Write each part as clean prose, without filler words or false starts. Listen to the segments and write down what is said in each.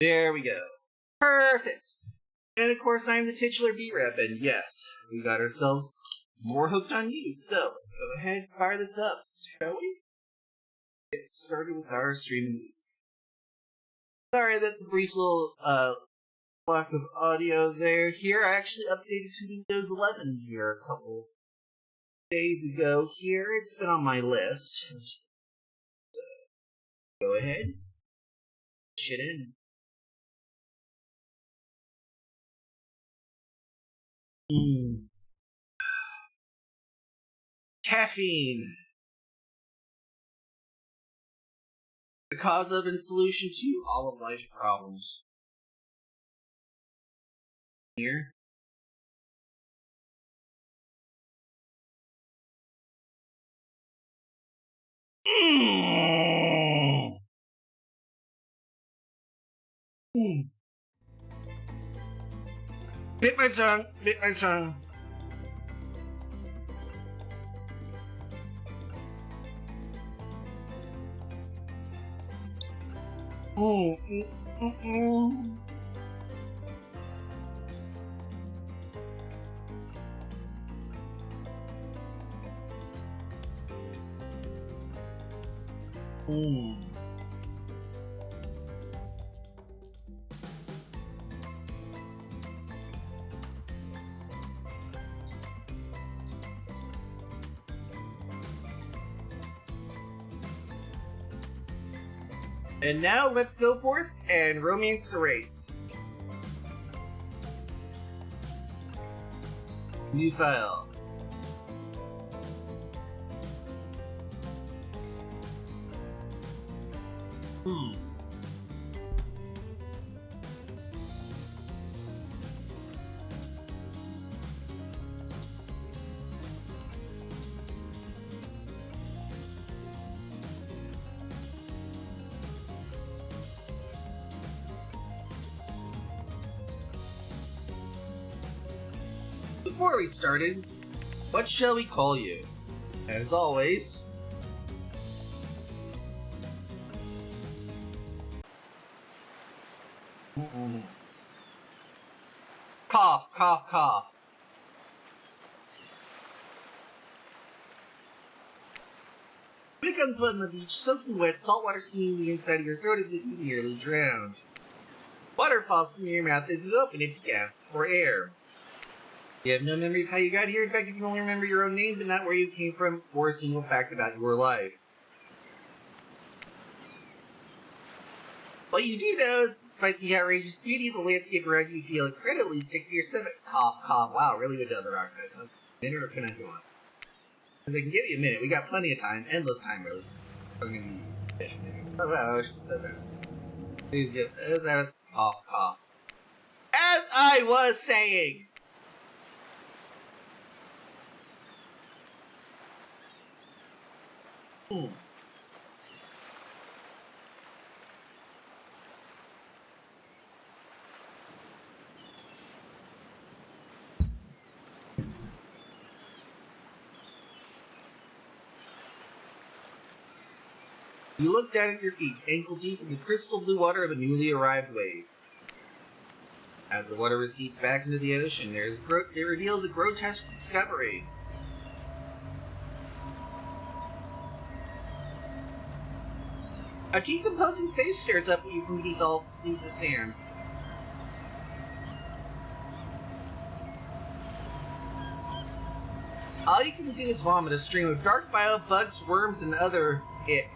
There we go. Perfect! And of course, I'm the titular B-Rep, and yes, we got ourselves more hooked on you. So, let's go ahead and fire this up, shall we? Get started with our streaming. Sorry that the brief little block of audio there. Here, I actually updated to Windows 11 here a couple days ago. Here, it's been on my list. So, go ahead. Shit in. Caffeine. The cause of and solution to all of life's problems. Here. Bit my tongue, bit my tongue. And now let's go forth and romance the Wraith. New file. Before we started, what shall we call you? As always, cough, cough, cough. Wake up on the beach, soaking wet, saltwater stinging the inside of your throat as if you nearly drowned. Water falls from your mouth as you open it to gasp for air. You have no memory of how you got here. In fact, you can only remember your own name, but not where you came from, or a single fact about your life. What you do know is, despite the outrageous beauty of the landscape around you, feel incredibly sick to your stomach. Cough, cough. Wow, really went down the wrong road. A minute or can I go on? Because I can give you a minute. We got plenty of time. Endless time, really. I'm going to be fish, maybe. Oh, wow, I should step in. Please get... As I was... Cough, cough. As I was saying! You look down at your feet, ankle deep in the crystal blue water of a newly arrived wave. As the water recedes back into the ocean, it reveals a grotesque discovery. A decomposing face stares up at you from beneath the sand. All you can do is vomit a stream of dark bio bugs, worms, and other ick.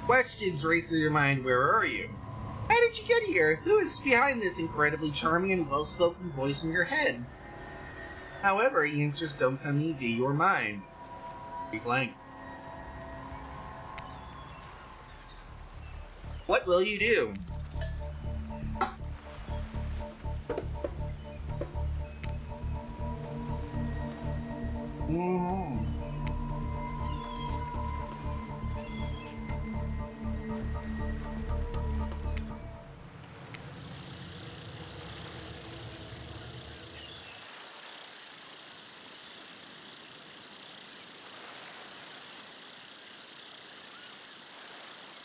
Questions race through your mind. Where are you? How did you get here? Who is behind this incredibly charming and well-spoken voice in your head? However, answers don't come easy. Your mind. Be blank. What will you do?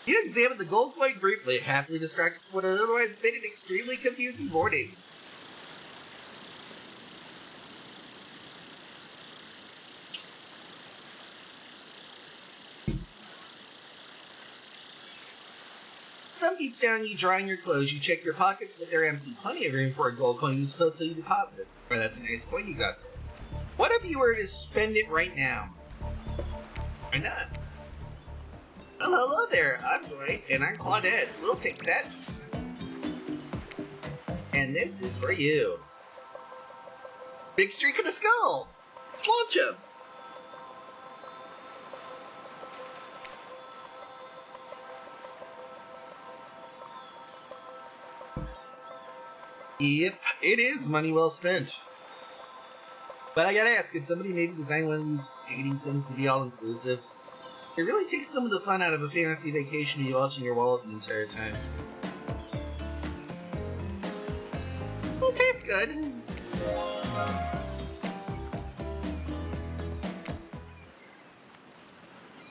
You examine the gold coin briefly, happily distracted from what had otherwise been an extremely confusing morning. Sun beats down on you drying your clothes. You check your pockets, but they're empty. Plenty of room for a gold coin you supposed to deposit it. Well, that's a nice coin you got there. What if you were to spend it right now? Why not? Well, hello there. I'm Dwight, and I'm Claudette. We'll take that. And this is for you. Big streak in the skull. Let's launch him. Yep, it is money well spent. But I gotta ask, could somebody maybe design one of these dating sims to be all-inclusive? It really takes some of the fun out of a fantasy vacation you watching your wallet the entire time. Well, it tastes good.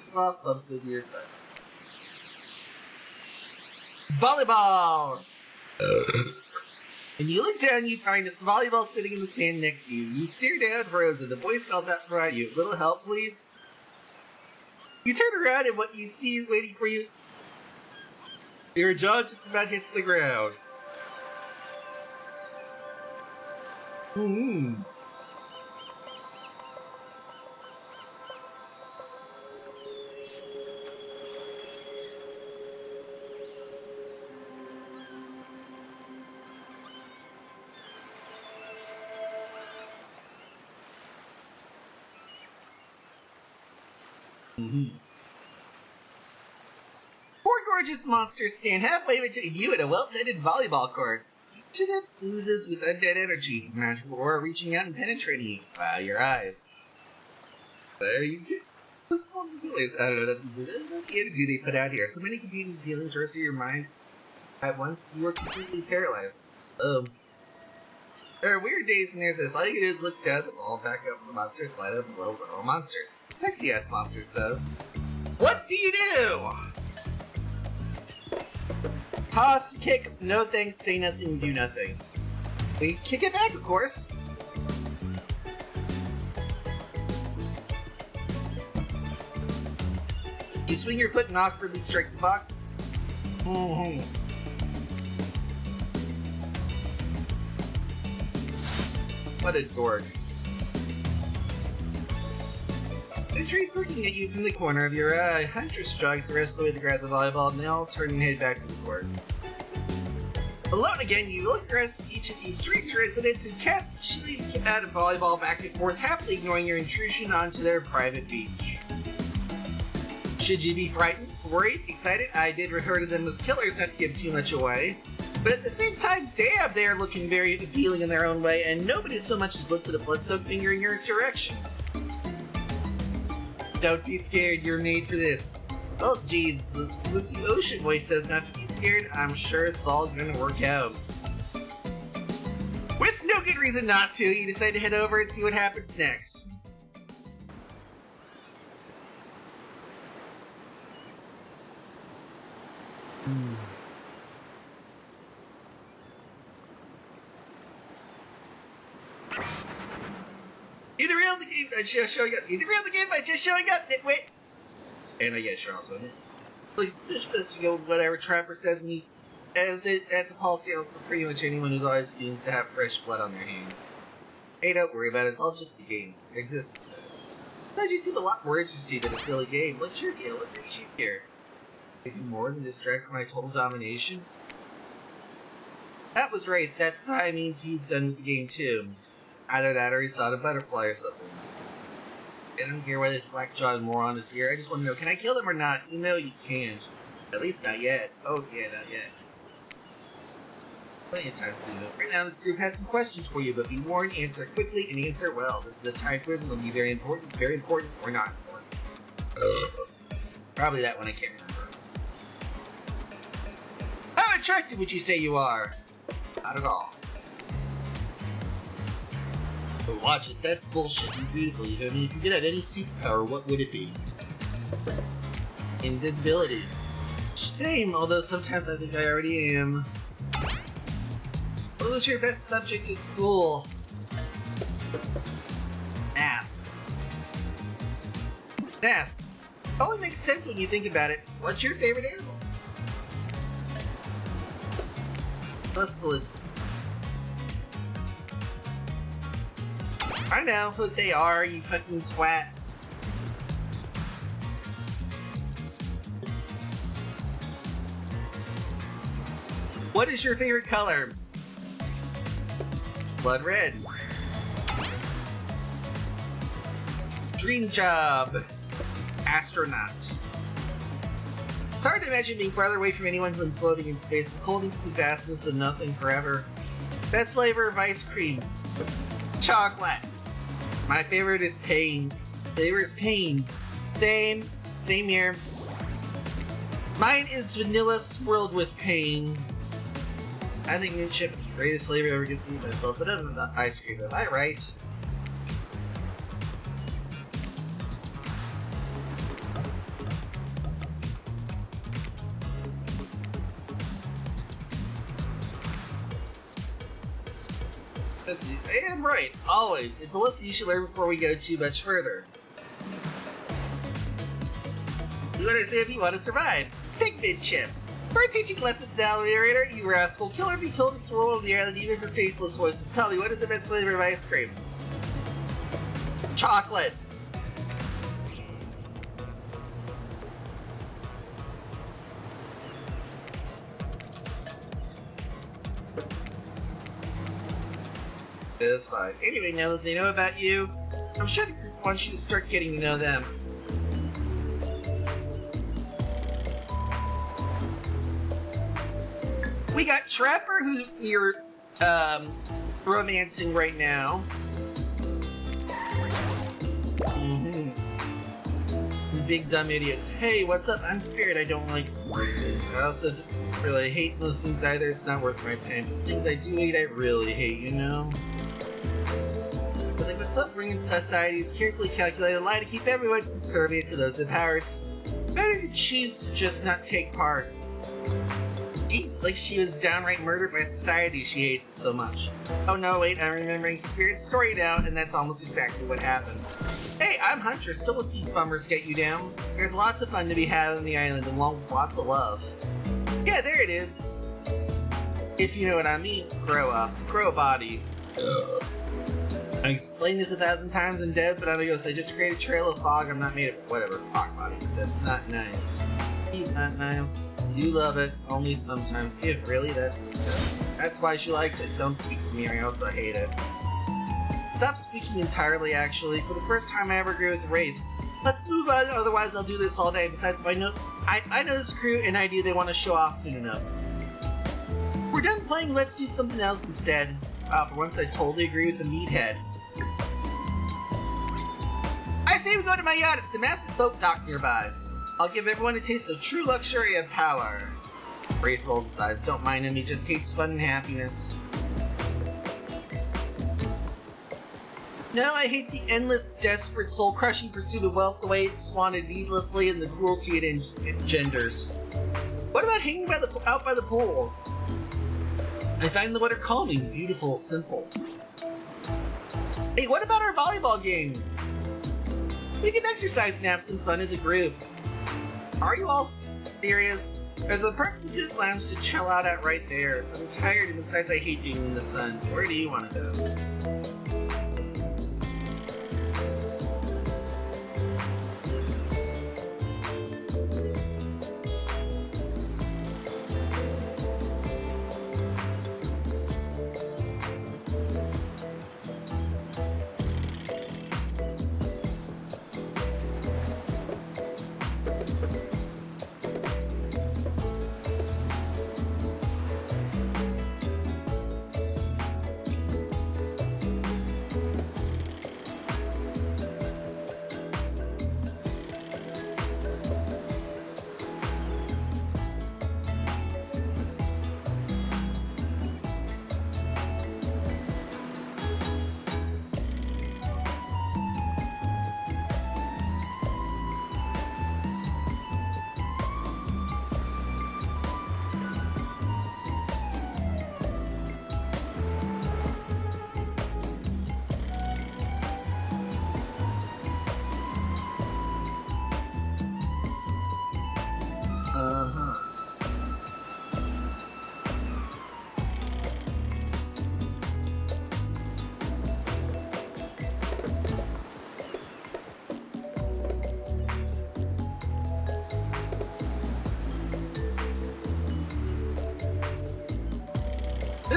Soft bumps into your butt. Volleyball! When you look down, you find a volleyball sitting in the sand next to you. You stare down, frozen. The voice calls out from you. Little help, please? You turn around and what you see is waiting for you. Your jaw just about hits the ground. Four gorgeous monsters stand halfway between you and a well-tended volleyball court. Each of them oozes with undead energy, magical aura reaching out and penetrating you. Wow, your eyes. There you go. What's called feelings? I don't know. That's the energy they put out here. So many competing feelings rush through your mind at once. You are completely paralyzed. There are weird days and there's this. All you can do is look down the ball, back up the monsters, slide up the little monsters. Sexy ass monsters, though. What do you do? Toss, kick, no thanks, say nothing, do nothing. We kick it back, of course. You swing your foot and awkwardly strike the block. What a dork. The tree's looking at you from the corner of your eye. Huntress jogs the rest of the way to grab the volleyball, and they all turn and head back to the court. Alone again, you look at each of these strange residents and casually bat a volleyball back and forth, happily ignoring your intrusion onto their private beach. Should you be frightened, worried, excited? I did refer to them as killers, not to give too much away. But at the same time, damn, they are looking very appealing in their own way, and nobody so much as lifted a blood-soaked finger in your direction. Don't be scared, you're made for this. Oh geez, the spooky ocean voice says not to be scared. I'm sure it's all gonna work out. With no good reason not to, you decide to head over and see what happens next. You derailed the game by just showing up. You derailed the game by just showing up, nitwit! And I guess you're also in it. Please, you're supposed to go with whatever Trapper says when he's... That's a policy for pretty much anyone who always seems to have fresh blood on their hands. Hey, don't worry about it. It's all just a game. Existence. Glad you seem a lot more interested in a silly game. What's your deal? What brings you here? Maybe more than distract from my total domination? That was right. That sigh means he's done with the game too. Either that or he saw a butterfly or something. I don't care why this slack-jawed moron is here. I just want to know, can I kill them or not? You know you can't. At least not yet. Oh yeah, not yet. Plenty of time to do it. Right now this group has some questions for you, but be warned, answer quickly and answer well. This is a time quiz and will be very important or not important. Probably that one I can't remember. How attractive would you say you are? Not at all. But watch it, that's bullshit. You're beautiful, you know what I mean? If you could have any superpower, what would it be? Invisibility. Same, although sometimes I think I already am. What was your best subject at school? Maths. Math. Only makes sense when you think about it. What's your favorite animal? Mustelids. I know what they are, you fucking twat. What is your favorite color? Blood red. Dream job. Astronaut. It's hard to imagine being farther away from anyone when floating in space. The cold and vastness of nothing forever. Best flavor of ice cream. Chocolate. My favorite is pain. Flavor is pain. Same here. Mine is vanilla swirled with pain. I think mint chip is the greatest flavor I ever conceived myself, but other than the ice cream, am I right? I am right, always. It's a lesson you should learn before we go too much further. You want to say if you want to survive. Pick mint chip. We're teaching lessons now, narrator, you rascal. Kill or be killed in the world of the island, even for faceless voices. Tell me, what is the best flavor of ice cream? Chocolate. It's fine. Anyway, now that they know about you, I'm sure the group wants you to start getting to know them. We got Trapper, who we're romancing right now. Big dumb idiots. Hey, what's up? I'm Spirit. I don't like most things. I also don't really hate most things either. It's not worth my time. The things I do hate, I really hate, you know? But like, what's up? Ring in society is carefully calculated lie to keep everyone subservient to those in power. It's better to choose to just not take part. It's like she was downright murdered by society. She hates it so much. Oh no, wait, I'm remembering Spirit's story now, and that's almost exactly what happened. Hey, I'm Huntress. Don't let these bummers get you down. There's lots of fun to be had on the island and lots of love. Yeah, there it is. If you know what I mean. Grow up. Grow a body. Ugh. I explained this 1,000 times in Dev, but adios. I just created a trail of fog. I'm not made of whatever. Fog body. That's not nice. He's not nice. You love it, only sometimes. If really, that's disgusting. That's why she likes it. Don't speak to me, I also hate it. Stop speaking entirely, actually. For the first time I ever agree with Wraith. Let's move on, otherwise I'll do this all day. Besides, I know this crew and idea they want to show off soon enough. We're done playing, let's do something else instead. Wow, for once I totally agree with the meathead. I say we go to my yacht, it's the massive boat dock nearby. I'll give everyone a taste of true luxury and power. Wraith rolls his eyes. Don't mind him, he just hates fun and happiness. No, I hate the endless, desperate, soul-crushing pursuit of wealth, the way it's squandered needlessly, and the cruelty it engenders. What about hanging out by the pool? I find the water calming, beautiful, simple. Hey, what about our volleyball game? We can exercise and have some fun as a group. Are you all serious? There's a perfectly good lounge to chill out at right there. I'm tired, and besides I hate being in the sun. Where do you want to go?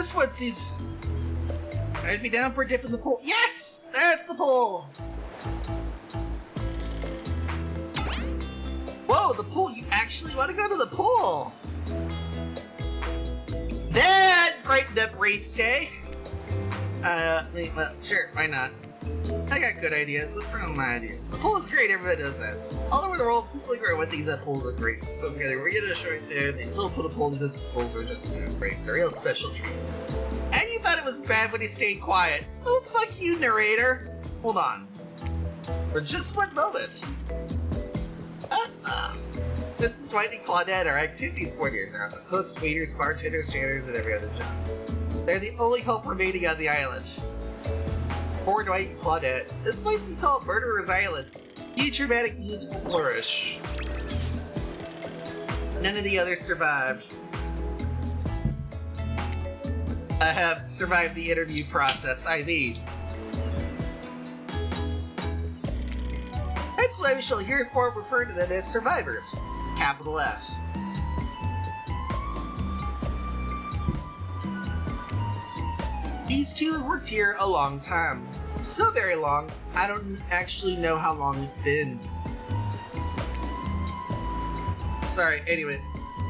This one sees... I'd be down for a dip in the pool. Yes! That's the pool! Whoa, the pool! You actually want to go to the pool! That brightened up Wraith's day! Well, sure, why not? I got good ideas. What's wrong with my ideas? The pool is great, everybody does that. All over the world, people agree with these that pools are great. Okay, we're gonna show right there. They still put a pool because pools are just, great. It's a real special treat. And you thought it was bad when he stayed quiet. Oh, fuck you, narrator. Hold on. For just one moment. This is Dwight and Claudette, our activities coordinators. There are some cooks, waiters, bartenders, janitors, and every other job. They're the only hope remaining on the island. Poor Dwight and Claudette. This place we call Murderer's Island. Huge dramatic musical flourish. None of the others survived. I have survived the interview process, I mean. That's why we shall hereafter refer to them as survivors. Capital S. These two have worked here a long time. So very long, I don't actually know how long it's been. Sorry, anyway.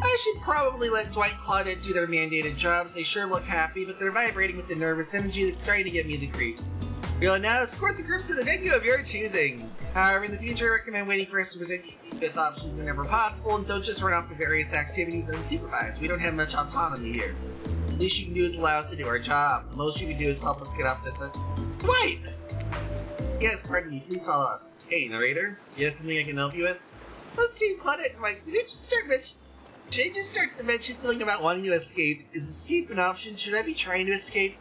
I should probably let Dwight and Claudette do their mandated jobs. They sure look happy, but they're vibrating with the nervous energy that's starting to get me the creeps. We'll now escort the group to the venue of your choosing. However, in the future, I recommend waiting for us to present you with options whenever possible, and don't just run off to various activities unsupervised. We don't have much autonomy here. The least you can do is allow us to do our job. The most you can do is help us get off this... Dwight! Yes, pardon me, please follow us. Hey, narrator, you have something I can help you with? Let's see, Claudette, Dwight, did I just start to mention something about wanting to escape? Is escape an option? Should I be trying to escape?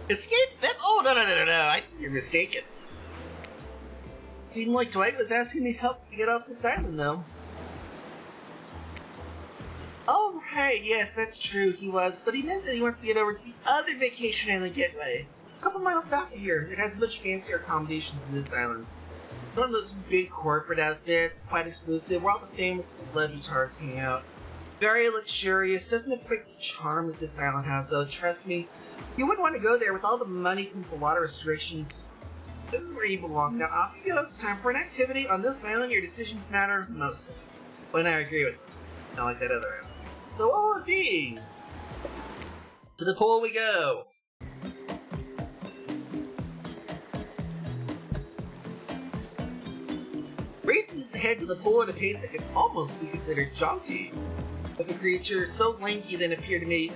Escape them? Oh, no, I think you're mistaken. Seemed like Dwight was asking me help to get off this island, though. Oh, right, yes, that's true, he was, but he meant that he wants to get over to the other vacation island getaway. A couple miles south of here. It has much fancier accommodations than this island. One of those big corporate outfits, quite exclusive, where all the famous celebrities hang out. Very luxurious, doesn't equate the charm that this island has, though, trust me. You wouldn't want to go there. With all the money comes a lot of restrictions. This is where you belong. Now off you go, it's time for an activity. On this island, your decisions matter mostly. Well, I agree with you. Not like that other island. So what will it be? To the pool we go! Wraith needs to head to the pool at a pace that could almost be considered jaunty. With a creature so lanky they appear to be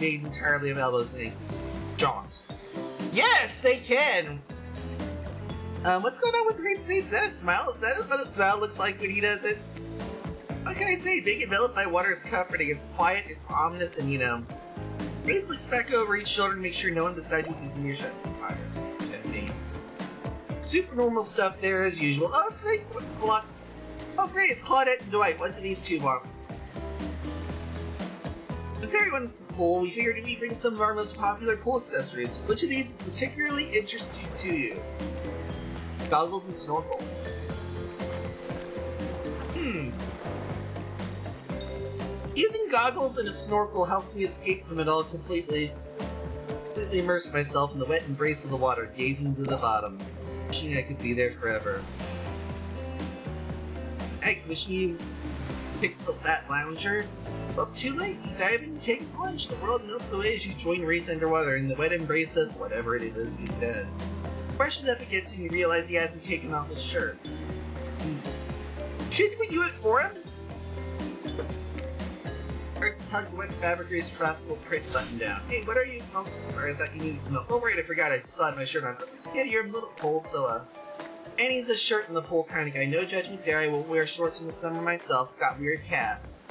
made entirely of elbows and ankles. Jaunt. Yes, they can! What's going on with Wraith's face? Is that a smile? Is that what a smile looks like when he does it? What can I say? Being enveloped by water is comforting. It's quiet, it's ominous, and Wraith looks back over each shoulder to make sure no one beside you is near shut fire. Super normal stuff there as usual. Oh, it's great. Oh, great, it's Claudette and Dwight. What do these two want? Since everyone's in the pool, we figured we'd bring some of our most popular pool accessories. Which of these is particularly interesting to you? Goggles and snorkel. Using goggles and a snorkel helps me escape from it all completely immerse myself in the wet embrace of the water, gazing to the bottom, wishing I could be there forever. Thanks, wishing you picked up that lounger. Well, too late, you dive in and take a plunge. The world melts away as you join Wraith underwater in the wet embrace of whatever it is he said. Brushes up against him and you realize he hasn't taken off his shirt. Shouldn't we do it for him? Start to tug the wet fabric of his tropical print button down. Hey, what are you? Oh, sorry, I thought you needed some milk. Oh, right, I forgot I still had my shirt on. Yeah, you're a little cold, so, And he's a shirt in the pool kind of guy. No judgment there. I will wear shorts in the summer myself. Got weird calves.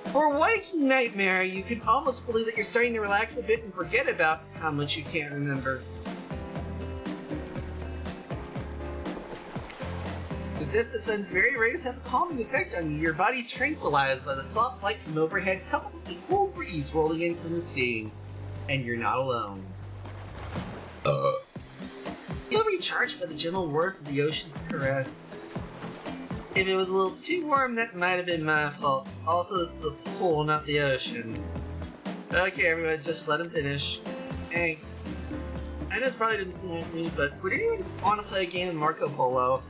For a waking nightmare, you can almost believe that you're starting to relax a bit and forget about how much you can't remember. As if the sun's very rays have a calming effect on you, your body tranquilized by the soft light from overhead coupled with the cool breeze rolling in from the sea. And you're not alone. You'll be charged by the gentle warmth of the ocean's caress. If it was a little too warm, that might have been my fault. Also, this is a pool, not the ocean. Okay, everyone, just let him finish. Thanks. I know this probably doesn't seem like me, but would anyone want to play a game of Marco Polo?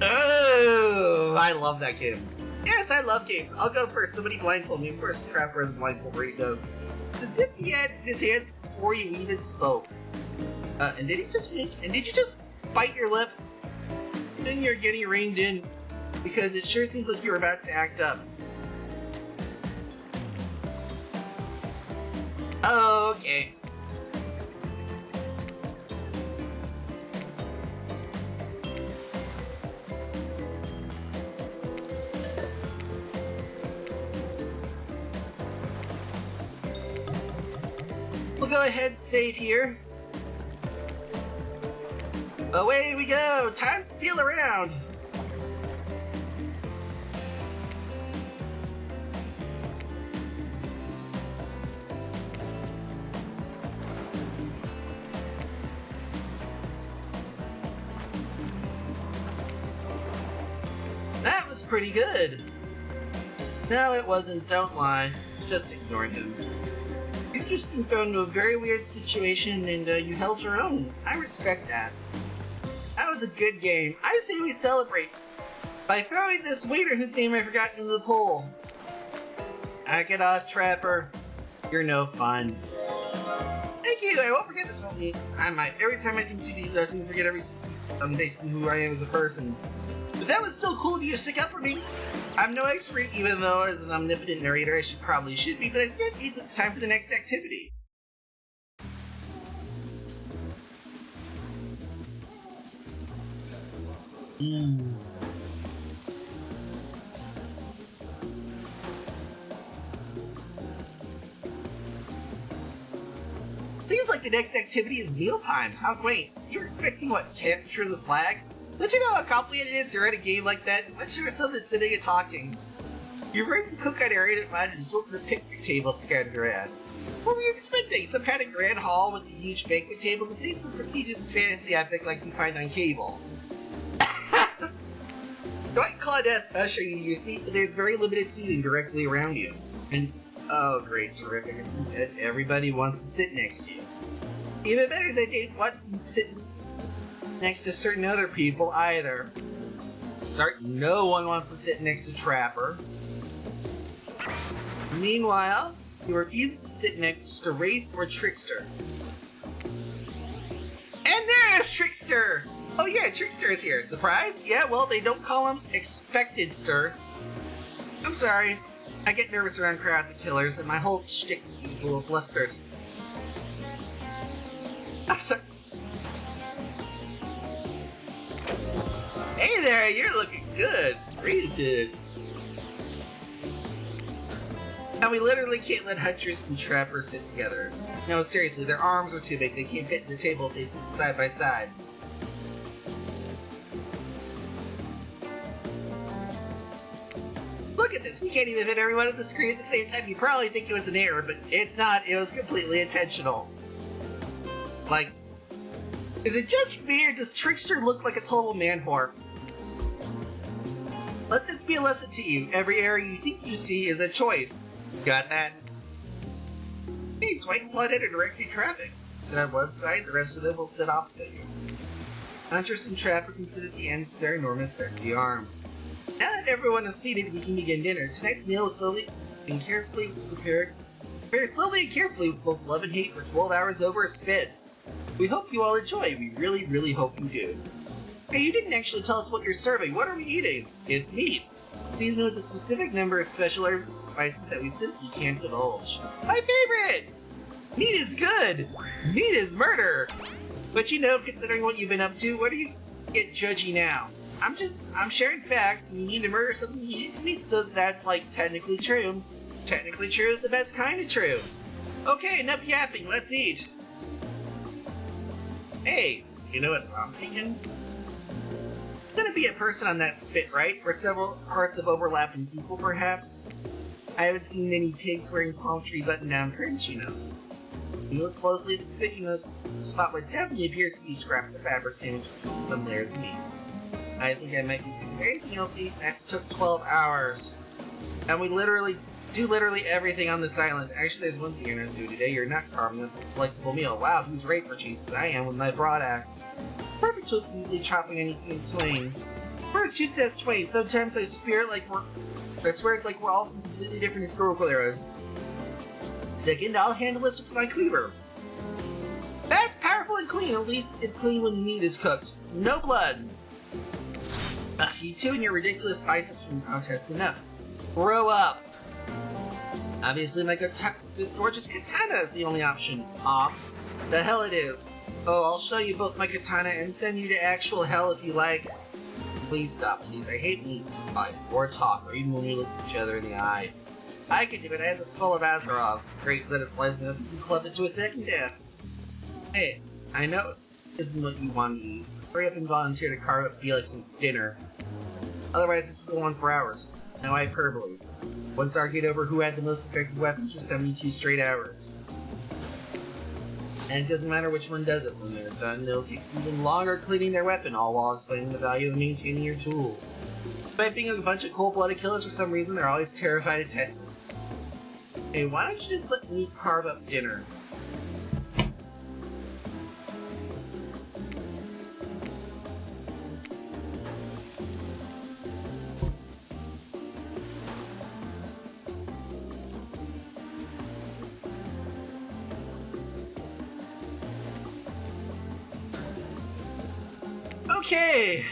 Oh, I love that game. Yes, I love games. I'll go first. Somebody blindfold me. Of course, Trapper has a blindfold ready to go. To zip the head in his hands before you even spoke. And did he just wink? And did you just bite your lip? Then you're getting reined in because it sure seems like you're about to act up. Oh, okay. We'll go ahead, save here. Away we go! Time to feel around! That was pretty good! No, it wasn't, don't lie. Just ignore him. You've just been thrown into a very weird situation and you held your own. I respect that. That was a good game. I say we celebrate by throwing this waiter whose name I forgot into the pool. Knock it off, Trapper. You're no fun. Thank you. I won't forget this only. I might. Every time I think 2D, I seem to forget every specific basically who I am as a person. But that was still cool of you to stick up for me. I'm no expert, even though as an omnipotent narrator I probably should be, but I think it's time for the next activity. Seems like the next activity is mealtime. How quaint. You're expecting what, capture the flag? Don't you know how complicated it is to write a game like that? Much more so than sitting and talking. You're right in the cookout area to find an assortment of picnic tables scattered around. What were you expecting? Some kind of grand hall with a huge banquet table? This ain't some prestigious fantasy epic like you find on cable. Dwight Claudette usher you to your seat, but there's very limited seating directly around you. And, oh great, terrific, it seems that everybody wants to sit next to you. Even better is that they want to sit next to certain other people either. Sorry, no one wants to sit next to Trapper. Meanwhile, you refuse to sit next to Wraith or Trickster. And there is Trickster! Oh yeah, Trickster is here. Surprise? Yeah, well, they don't call him Expected Stir. I'm sorry. I get nervous around crowds of killers, and my whole shtick's a little flustered. I'm sorry. Hey there, you're looking good. Really good. And we literally can't let Huntress and Trapper sit together. No, seriously, their arms are too big. They can't fit in the table if they sit side by side. Look at this, we can't even fit everyone on the screen at the same time. You probably think it was an error, but it's not. It was completely intentional. Like, is it just me, or does Trickster look like a total man whore? Let this be a lesson to you. Every error you think you see is a choice. Got that? Hey, Dwight and Claudette are directing traffic. Sit on one side, the rest of them will sit opposite you. Huntress and Trapper can sit at the ends with their enormous, sexy arms. Now that everyone is seated, we can begin dinner. Tonight's meal is slowly and carefully prepared slowly and carefully with both love and hate for 12 hours over a spit. We hope you all enjoy. We really, really hope you do. Hey, you didn't actually tell us what you're serving. What are we eating? It's meat. Seasoned with a specific number of special herbs and spices that we simply can't divulge. My favorite! Meat is good! Meat is murder! But you know, considering what you've been up to, what do you get judgy now? I'm sharing facts, and you need to murder something you eat meat, so that's like technically true. Technically true is the best kind of true. Okay, enough yapping, let's eat. Hey, you know what I'm thinking? Gonna be a person on that spit, right? Or several parts of overlapping people, perhaps? I haven't seen many pigs wearing palm tree button-down prints, you know. You look closely at the spiciness, spot what definitely appears to be scraps of fabric sandwiched between some layers of meat. I think I might be sick. Is there anything else? That took 12 hours. And we do everything on this island. Actually, there's one thing you're not doing today. You're not carving up this delightful meal. Wow, who's Wraith for cheese? Because I am with my broad axe. Perfect tool for easily chopping anything in twain. First, who says twain? Sometimes I swear it's like we're all from completely different historical eras. Second, I'll handle this with my cleaver. Fast, powerful, and clean. At least it's clean when the meat is cooked. No blood. Ugh, you two and your ridiculous biceps from contest enough. Grow up. Obviously, my gorgeous katana is the only option. Ops. The hell it is. Oh, I'll show you both my katana and send you to actual hell if you like. Please stop, please. I hate when you fight or talk, or even when we look each other in the eye. I can do it. I have the skull of Azarov. Great instead of slicing up, you can club it to a second death. Hey, I know this isn't what you want to eat. Hurry up and volunteer to carve up Felix some dinner. Otherwise, this will go on for hours. No hyperbole. Once argued over who had the most effective weapons for 72 straight hours. And it doesn't matter which one does it. When they're done, they'll take even longer cleaning their weapon, all while explaining the value of maintaining your tools. Despite being a bunch of cold-blooded killers for some reason, they're always terrified of tetanus. Hey, why don't you just let me carve up dinner? Okay.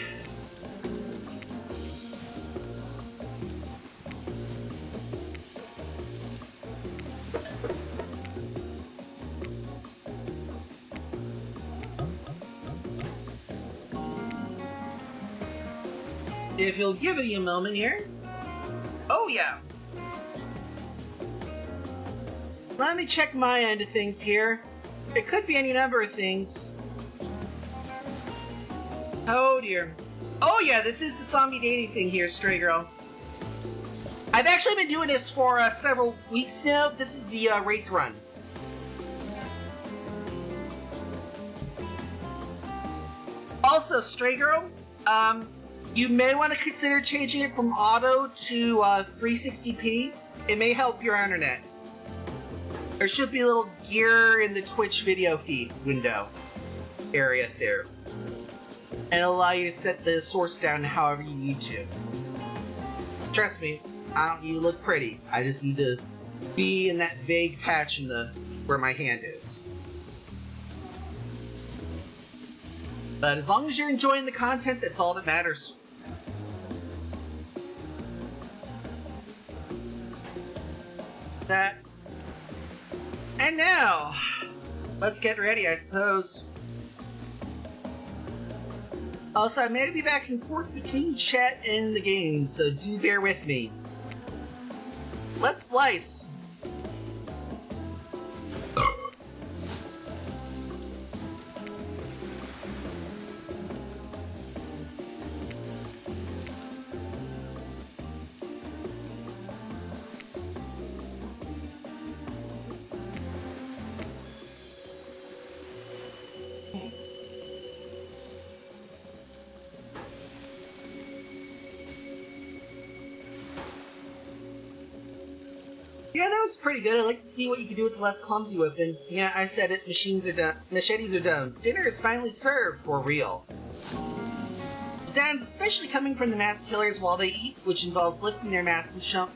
If you'll give me a moment here. Oh yeah. Let me check my end of things here. It could be any number of things. Oh dear. Oh yeah, this is the zombie dating thing here, Stray Girl. I've actually been doing this for several weeks now. This is the Wraith run. Also, Stray Girl, you may want to consider changing it from auto to 360p. It may help your internet. There should be a little gear in the Twitch video feed window area there. And allow you to set the source down however you need to. Trust me, I don't need to look pretty. I just need to be in that vague patch in the where my hand is. But as long as you're enjoying the content, that's all that matters. That. And now, let's get ready, I suppose. Also, I may be back and forth between chat and the game, so do bear with me. Let's slice! Yeah, that was pretty good. I'd like to see what you can do with the less clumsy weapon. Yeah, I said it. Machines are done. Machetes are done. Dinner is finally served, for real. Sounds, especially coming from the masked killers while they eat, which involves lifting their masks and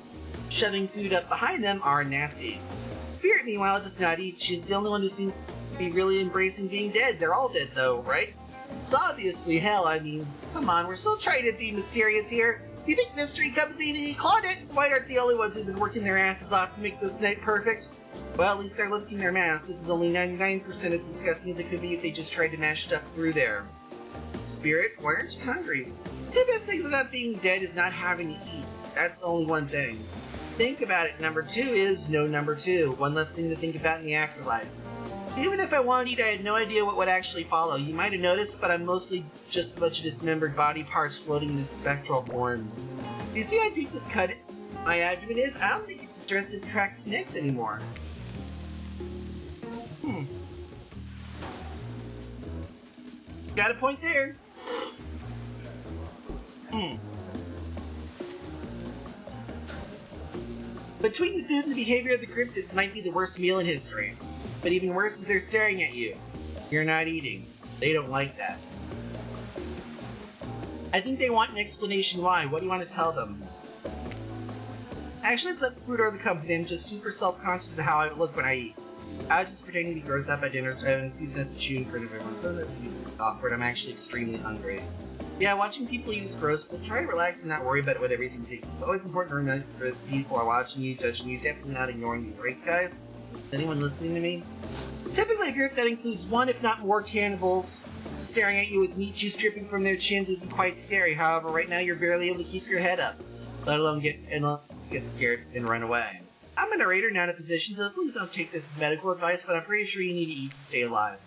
shoving food up behind them, are nasty. Spirit, meanwhile, does not eat. She's the only one who seems to be really embracing being dead. They're all dead, though, right? It's obviously hell. I mean, come on, we're still trying to be mysterious here. You think mystery comes easy? Claude it! White aren't the only ones who've been working their asses off to make this night perfect. Well, at least they're lifting their masks. This is only 99% as disgusting as it could be if they just tried to mash stuff through there. Spirit, why aren't you hungry? Two best things about being dead is not having to eat. That's the only one thing. Think about it. Number two is no number two. One less thing to think about in the afterlife. Even if I wanted to eat, I had no idea what would actually follow. You might have noticed, but I'm mostly just a bunch of dismembered body parts floating in a spectral form. Do you see how deep this cut my abdomen is? I don't think it's addressed in track connects anymore. got a point there. Between the food and the behavior of the group, this might be the worst meal in history. But even worse is they're staring at you. You're not eating. They don't like that. I think they want an explanation why. What do you want to tell them? Actually, let's let the food or the company. I'm just super self-conscious of how I look when I eat. I was just pretending to be grossed out by dinner, so having a season at the chew in front of everyone. Some of that is awkward. I'm actually extremely hungry. Yeah, watching people eat is gross, but try to relax and not worry about what everything takes. It's always important to remember that people are watching you, judging you, definitely not ignoring you, right, guys? Is anyone listening to me? Typically, a group that includes one, if not more, cannibals staring at you with meat juice dripping from their chins would be quite scary. However, right now you're barely able to keep your head up, let alone get scared and run away. I'm a narrator, not a physician, so please don't take this as medical advice, but I'm pretty sure you need to eat to stay alive.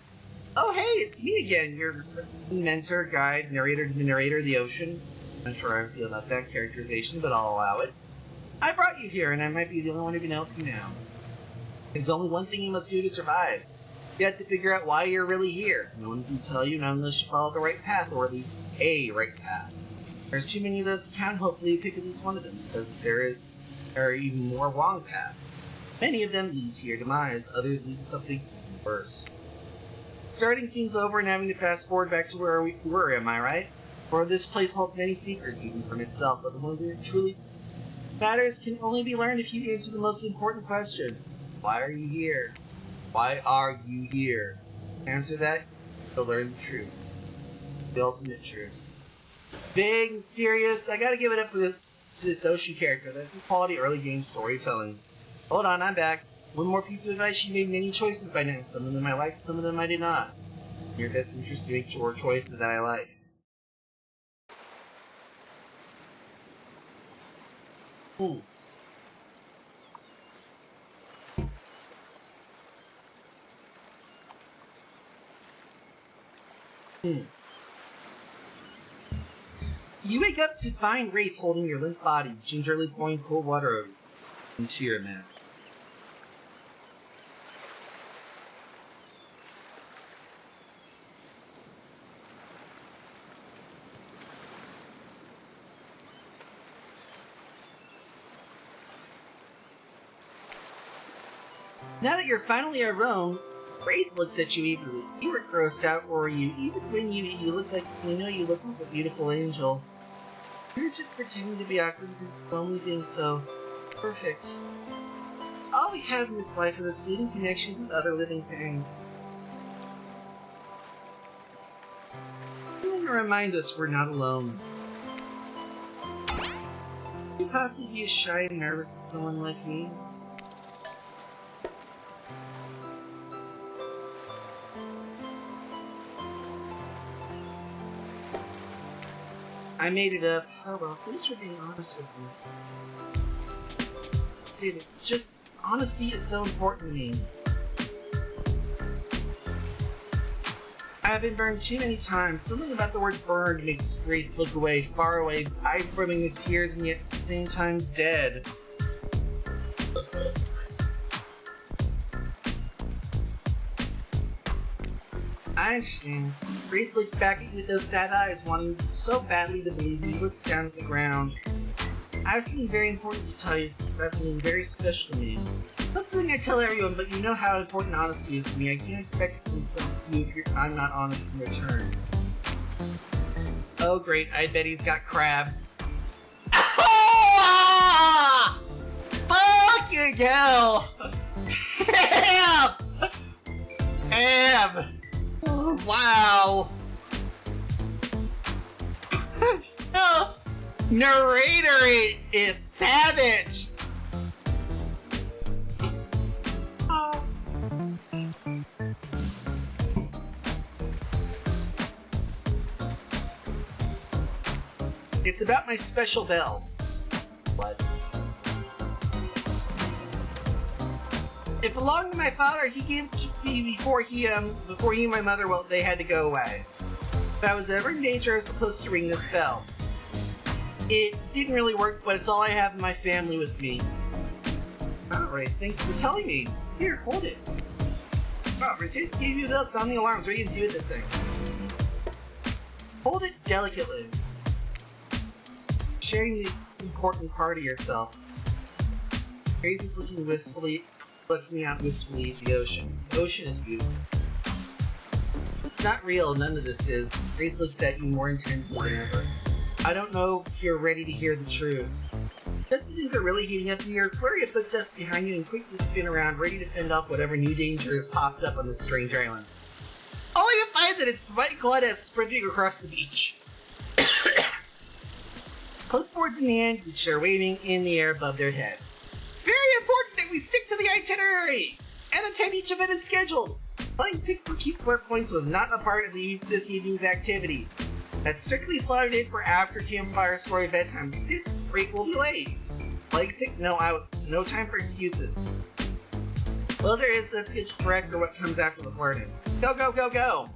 Oh hey, it's me again, your mentor, guide, narrator to the narrator of the ocean. I'm not sure how I feel about that characterization, but I'll allow it. I brought you here, and I might be the only one who can help you now. There's only one thing you must do to survive. You have to figure out why you're really here. No one can tell you, not unless you follow the right path, or at least a right path. There's too many of those to count, hopefully you pick at least one of them, because there are even more wrong paths. Many of them lead to your demise, others lead to something worse. Starting scene's over and having to fast forward back to where we were, am I right? For this place holds many secrets, even from itself, but the one thing that truly matters can only be learned if you answer the most important question. Why are you here? Why are you here? Answer that, you'll learn the truth. The ultimate truth. Big, mysterious, I gotta give it up to this Ocean character. That's some quality early game storytelling. Hold on, I'm back. One more piece of advice, she made many choices by now. Some of them I liked, some of them I did not. In your best interest to make sure choices that I like. Ooh. You wake up to find Wraith holding your limp body, gingerly pouring cold water into your mouth. Now that you're finally alone, Wraith looks at you eagerly. You weren't grossed out, were you? Even when you look like you look like a beautiful angel. You're just pretending to be awkward because it's only being so perfect. All we have in this life are those fleeting connections with other living things. Something to remind us we're not alone. Could you possibly be as shy and nervous as someone like me? I made it up. Oh well, thanks for being honest with me. See, this is just... honesty is so important to me. I've been burned too many times. Something about the word burned makes Wraith look away, far away, eyes brimming with tears and yet at the same time dead. I understand. Wraith looks back at you with those sad eyes, wanting so badly to believe you. He looks down at the ground. I have something very important to tell you. It's about something very special to me. That's something I tell everyone, but you know how important honesty is to me. I can't expect it from some of you if I'm not honest in return. Oh great, I bet he's got crabs. Fucking hell! Damn! Damn! Oh, wow! Narrator is savage! It's about my special bell. What? It belonged to my father. He gave it to me before he and my mother, well, they had to go away. If I was ever in danger, I was supposed to ring this bell. It didn't really work, but it's all I have in my family with me. Alright, thank you for telling me. Here, hold it. Oh, Regis gave you a bell, sound the alarms. What are you gonna do with this thing? Hold it delicately. Sharing this important part of yourself. Wraith is looking out wistfully at the ocean. The ocean is beautiful. It's not real, none of this is. Wraith looks at you more intensely than ever. I don't know if you're ready to hear the truth. Just as things are really heating up, you hear a flurry of footsteps behind you and quickly spin around, ready to fend off whatever new danger has popped up on this strange island. Only to find that it's White Claudette sprinting across the beach. Clipboards in hand, which are waving in the air above their heads. It's very important that we stick to the itinerary and attend each event as scheduled. Playing sick for keep flirt points was not a part of this evening's activities. That's strictly slotted in for after campfire story bedtime. This break will be late. Playing sick? No time for excuses. Well, there is, but let's get Fred for what comes after the flirting. Go, go, go, go!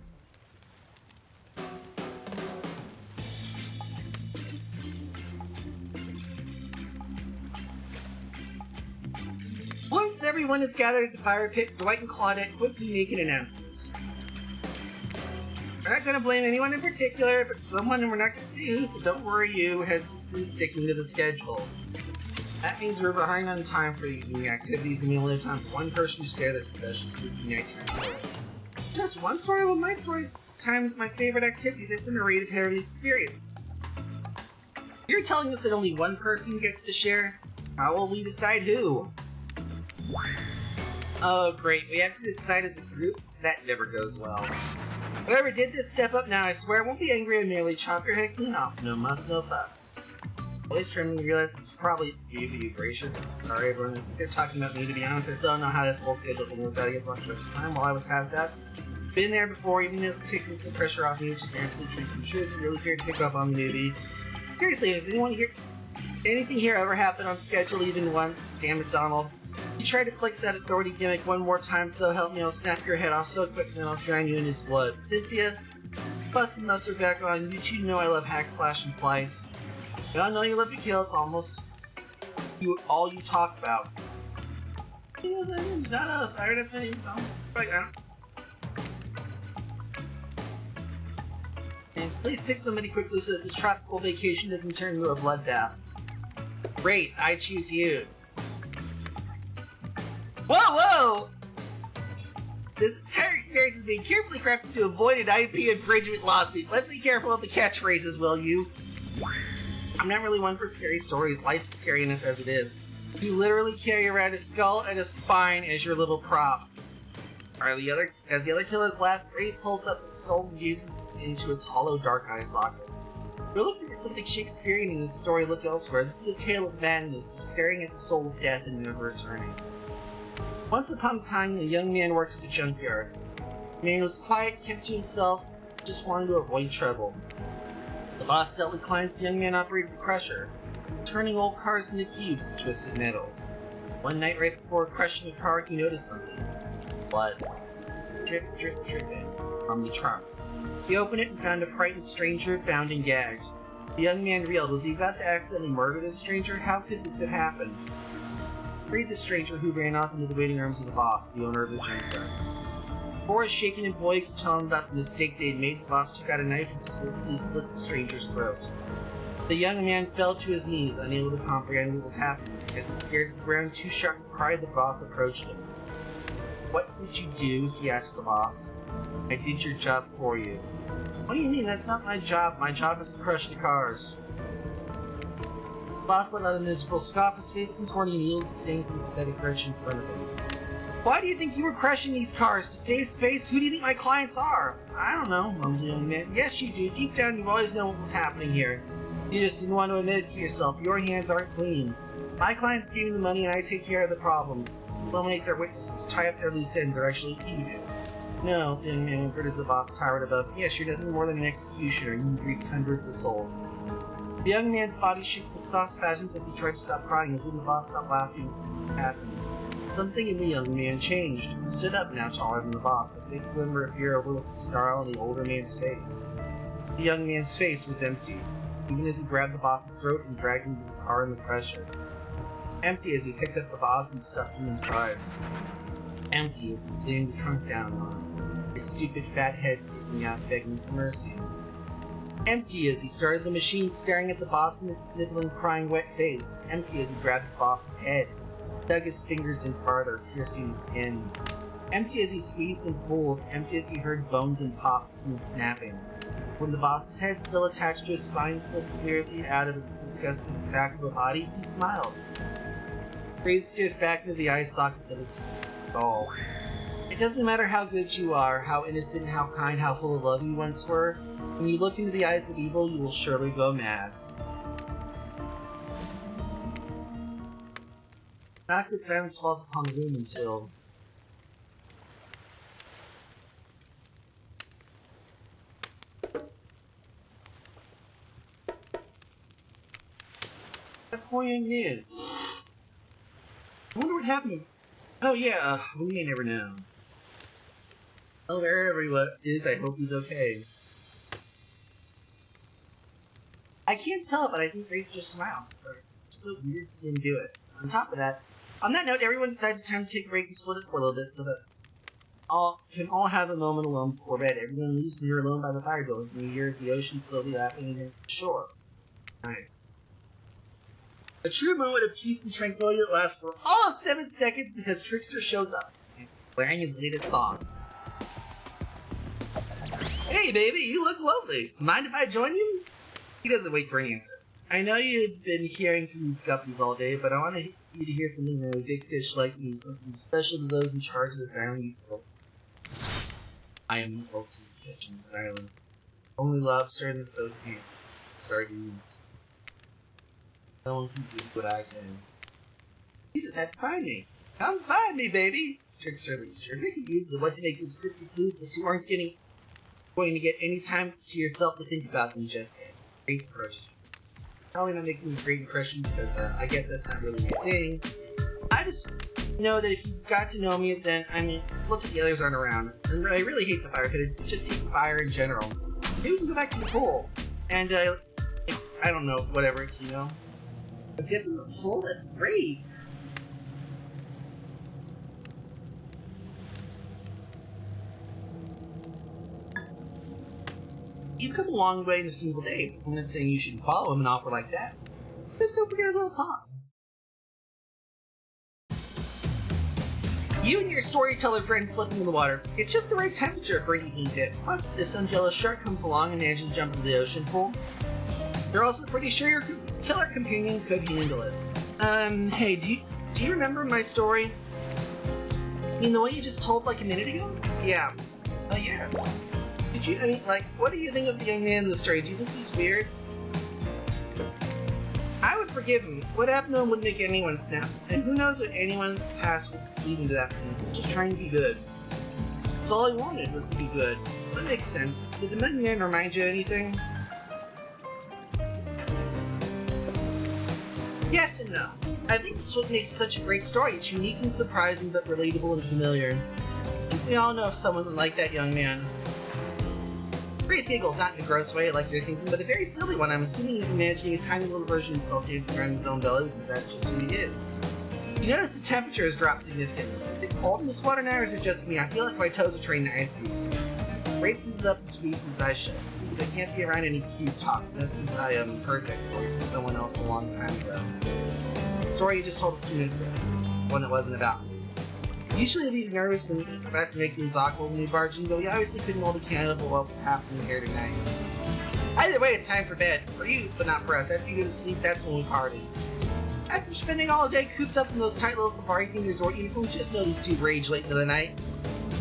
Once everyone is gathered at the fire pit, Dwight and Claudette quickly make an announcement. We're not going to blame anyone in particular, but someone, and we're not going to say who, so don't worry, you, has been sticking to the schedule. That means we're behind on time for evening activities, and we only have time for one person to share their special spooky nighttime story. Just one story? Well, my story's time is my favorite activity. That's a narrative heavy experience. You're telling us that only one person gets to share? How will we decide who? Oh, great. We have to decide as a group? That never goes well. Whoever did this, step up now. I swear I won't be angry and merely chop your head clean off. No muss, no fuss. Voice trembling, realize it's probably for you to be gracious. Sorry, everyone. I think they're talking about me, to be honest. I still don't know how this whole schedule thing was out. I guess lost track of time while I was passed out. Been there before, even though it's taking some pressure off me, which is an absolute treat. I'm sure it's really fair to pick up on me, newbie. Seriously, has anything here ever happened on schedule even once? Damn it, Donald. You try to flex that authority gimmick one more time, so help me, I'll snap your head off so quick, then I'll drown you in his blood. Cynthia, Bust and Mustard back on. You two know I love hack, slash, and slice. We all know you love to kill, it's almost all you talk about. You know, not us, I don't have to right now. And please pick somebody quickly so that this tropical vacation doesn't turn into a bloodbath. Wraith, I choose you. Whoa, whoa! This entire experience is being carefully crafted to avoid an IP infringement lawsuit. Let's be careful of the catchphrases, will you? I'm not really one for scary stories. Life is scary enough as it is. You literally carry around a skull and a spine as your little prop. As the other killers laugh, Wraith holds up the skull and gazes into its hollow dark eye sockets. If you're looking for something Shakespearean in this story, look elsewhere. This is a tale of madness, of staring at the soul of death and never returning. Once upon a time, a young man worked at the junkyard. The man was quiet, kept to himself, just wanted to avoid trouble. The boss dealt with clients. The young man operated a crusher, turning old cars into cubes of twisted metal. One night, right before crushing a car, he noticed something. Blood. Drip, drip, dripping from the trunk. He opened it and found a frightened stranger bound and gagged. The young man reeled. Was he about to accidentally murder this stranger? How could this have happened? Freed the stranger, who ran off into the waiting rooms of the boss, the owner of the junkyard. Before a shaken employee could tell him about the mistake they had made, the boss took out a knife and swiftly slit the stranger's throat. The young man fell to his knees, unable to comprehend what was happening. As he stared at the ground, too sharp to cry, the boss approached him. What did you do? He asked the boss. I did your job for you. What do you mean? That's not my job. My job is to crush the cars. The boss let out a miserable scoff, his face contorting in evil disdain for the pathetic wretch in front of him. Why do you think you were crushing these cars? To save space? Who do you think my clients are? I don't know, mumbled the young man. Yes, you do. Deep down, you've always known what was happening here. You just didn't want to admit it to yourself. Your hands aren't clean. My clients gave me the money and I take care of the problems. Eliminate their witnesses, tie up their loose ends, or actually you do. No, the young man whimpered as the boss towered above. Yes, you're nothing more than an executioner. You grieved hundreds of souls. The young man's body shook with soft spasms as he tried to stop crying, and when the boss stopped laughing, what happened? Something in the young man changed. He stood up, now taller than the boss, a faint glimmer of fear overlooked the snarl on the older man's face. The young man's face was empty, even as he grabbed the boss's throat and dragged him to the car in the pressure. Empty as he picked up the boss and stuffed him inside. Empty as he slammed the trunk down on him, its stupid fat head sticking out, begging for mercy. Empty as he started the machine, staring at the boss in its sniveling, crying, wet face. Empty as he grabbed the boss's head, dug his fingers in farther, piercing the skin. Empty as he squeezed and pulled, empty as he heard bones and pop and snapping. When the boss's head, still attached to his spine, pulled clearly out of its disgusting sack of a body, he smiled. Wraith stares back into the eye sockets of his skull. It doesn't matter how good you are, how innocent, how kind, how full of love you once were. When you look into the eyes of evil, you will surely go mad. Awkward silence falls upon the room until... That poor young man. I wonder what happened. Oh yeah, we may never know. Oh, wherever he is, I hope he's okay. I can't tell, but I think Wraith just smiled. It's so weird to see him do it. On top of that, on that note, everyone decides it's time to take a break and split it for a little bit so that can all have a moment alone before bed. Everyone leaves near alone by the fire building, and you hear as the ocean slowly lapping against the shore. Nice. A true moment of peace and tranquility that lasts for all 7 seconds because Trickster shows up, wearing his latest song. Hey baby, you look lovely. Mind if I join you? He doesn't wait for an answer. I know you've been hearing from these guppies all day, but I want you to hear something really big fish like me, something special to those in charge of this island. I am the ultimate catch on this island. Only lobster and the soap can. Sardines. No one can do what I can. You just have to find me. Come find me, baby! Trickster leaves. You're making use of what to make these cryptic clues, but you aren't going to get any time to yourself to think about them just yet. Great approach. Probably not making a great impression because I guess that's not really my thing. I just know that if you got to know me, then, I mean, look at the others aren't around. And I really hate the fire, because I just hate the fire in general. Maybe we can go back to the pool. And, I don't know, whatever, you know? A dip in the pool? That's great! You've come a long way in a single day. I'm not saying you shouldn't follow him and offer like that. Just don't forget a little talk. You and your storyteller friend slipping in the water. It's just the right temperature for an evening dip. Plus, if some jealous shark comes along and manages to jump into the ocean pool, you're also pretty sure your killer companion could handle it. Hey, do you remember my story? I mean, the one you just told like a minute ago? Yeah. Yes. What do you think of the young man in the story? Do you think he's weird? I would forgive him. What happened to him would make anyone snap. And who knows what anyone in the past would lead him to that point. Just trying to be good. That's all he wanted, was to be good. That makes sense. Did the young man remind you of anything? Yes and no. I think that's what makes such a great story. It's unique and surprising, but relatable and familiar. I think we all know someone like that young man. Wraith giggles, not in a gross way like you're thinking, but a very silly one. I'm assuming he's imagining a tiny little version of himself dancing around his own belly because that's just who he is. You notice the temperature has dropped significantly. Is it cold in this water now, or is it just me? I feel like my toes are turning to ice cubes. Wraith seizes up and squeezes his eyes shut because I can't be around any cute talk. That's since I heard that story from someone else a long time ago. The story you just told us 2 minutes ago is one that wasn't about me. Usually I'd be nervous when we're about to make things awkward when we barge in, but we obviously couldn't hold a candle for what was happening here tonight. Either way, it's time for bed. For you, but not for us. After you go to sleep, that's when we party. After spending all day cooped up in those tight little safari-themed resort uniforms, just know these two rage late into the night.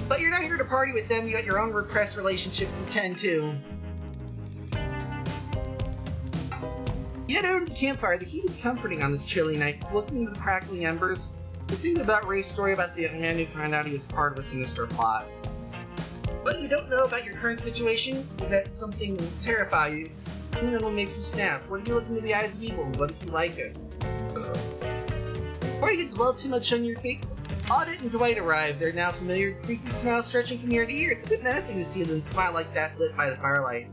But you're not here to party with them, you got your own repressed relationships to tend to. You head over to the campfire. The heat is comforting on this chilly night. Looking into the crackling embers, the thing about Wraith's story about the young man who found out he was part of a sinister plot. What you don't know about your current situation is that something will terrify you, and that'll make you snap. What if you look into the eyes of evil? What if you like it? Before you get dwell too much on your face, Audit and Dwight arrive. Their now familiar, creepy smile stretching from ear to ear. It's a bit menacing to see them smile like that lit by the firelight.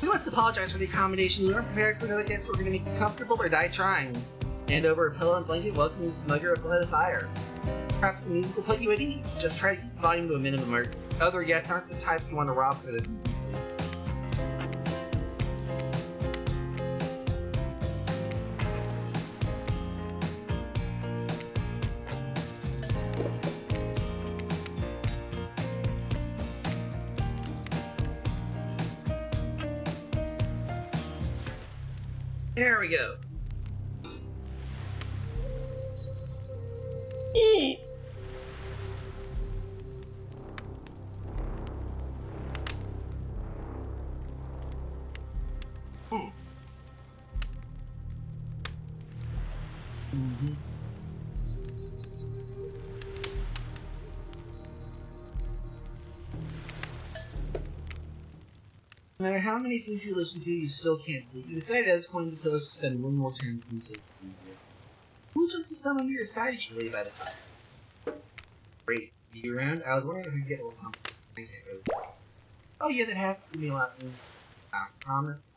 We must apologize for the accommodation. You weren't prepared for another guest. We're going to make you comfortable or die trying. Hand over a pillow and blanket, welcome the smugger up by the fire. Perhaps the music will put you at ease. Just try to keep the volume to a minimum, or other guests aren't the type you want to rob for the sleep. There we go. Mm-hmm. No matter how many things you listen to, you still can't sleep. You decided as one of the killers to spend one more turn until you sleep here. Who would you like to summon to your side as you lay by the fire? Wraith, are you around? I was wondering if I could get a little comfort. Oh yeah, that happens to me a lot. I promise.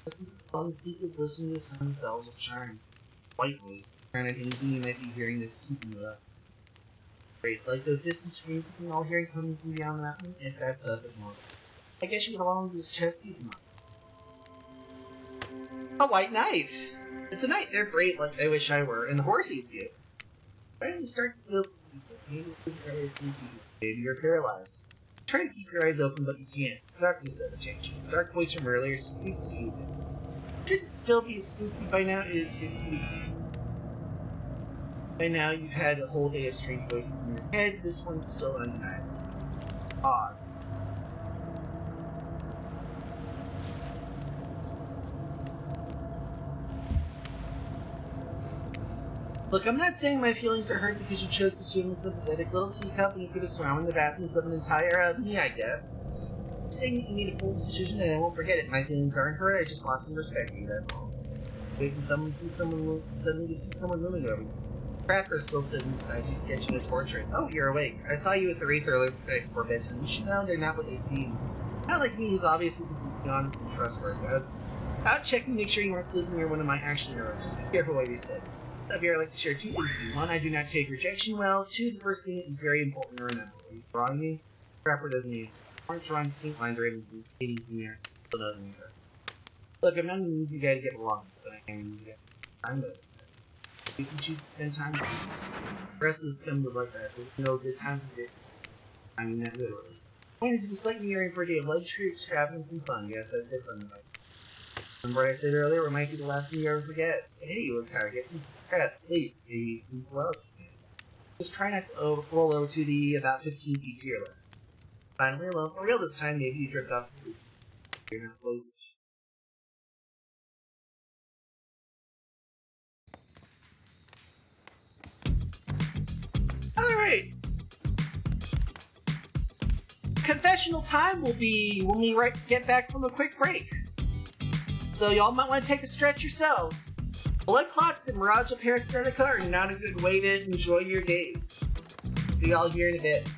Listen to falling asleep is listening to the sound of bells or chimes. White noise. Trying at anything you might be hearing that's keeping you up. Great, like those distant screams you can all hearing coming from beyond the mountain, if that's a bit more. I guess you get along with this chess piece of mine. A white knight! It's a knight, they're great like I wish I were, and the horses do. Why did you start to feel sleepy? Maybe this area is sleepy. Maybe you're paralyzed. Try to keep your eyes open, but you can't. Darkness ever changed. The dark voice from earlier speaks to you. Should still be as spooky by now is if you. By now, you've had a whole day of strange voices in your head. This one's still undeniable. Odd. Look, I'm not saying my feelings are hurt because you chose to swim in sympathetic little teacup and you could have swam in the vastness of an entire me, I guess. I'm saying that you made a fool's decision and I won't forget it. My feelings aren't hurt, I just lost some respect for you, that's all. Waiting suddenly to see someone looming over you. Crapper's still sitting beside you, sketching a portrait. Oh, you're awake. I saw you at the Wraith earlier before bedtime. You should know they're not what they seem. Not like me, who's obviously completely honest and trustworthy. I was out checking to make sure you weren't sleeping near one of my action heroes. Just be careful what you said. Up here, I'd like to share two things with you. One, I do not take rejection well. Two, the first thing is very important to remember. Are you drawing me? Crapper doesn't answer. Aren't drawing distinct lines or anything from there. Still doesn't answer. Look, I'm not an easy guy to get along with, but I am an easy guy. I'm good. You can choose to spend time with me. The rest of the scum would like that, so no good time for it. I mean that literally. The point is, if you select me, you're in for a day of luxury, extravagance, and fun. Yes, I said fun tonight. Remember what I said earlier? It might be the last thing you ever forget. Hey, you look tired. Get some rest, sleep. Maybe sleep well. Just try not to roll over to the about 15 feet to your left. Finally, alone for real this time. Maybe you drift off to sleep. You're not close. Alright! Confessional time will be when we get back from a quick break. So y'all might want to take a stretch yourselves. Blood clots and mirage of parasitica are not a good way to enjoy your days. See y'all here in a bit.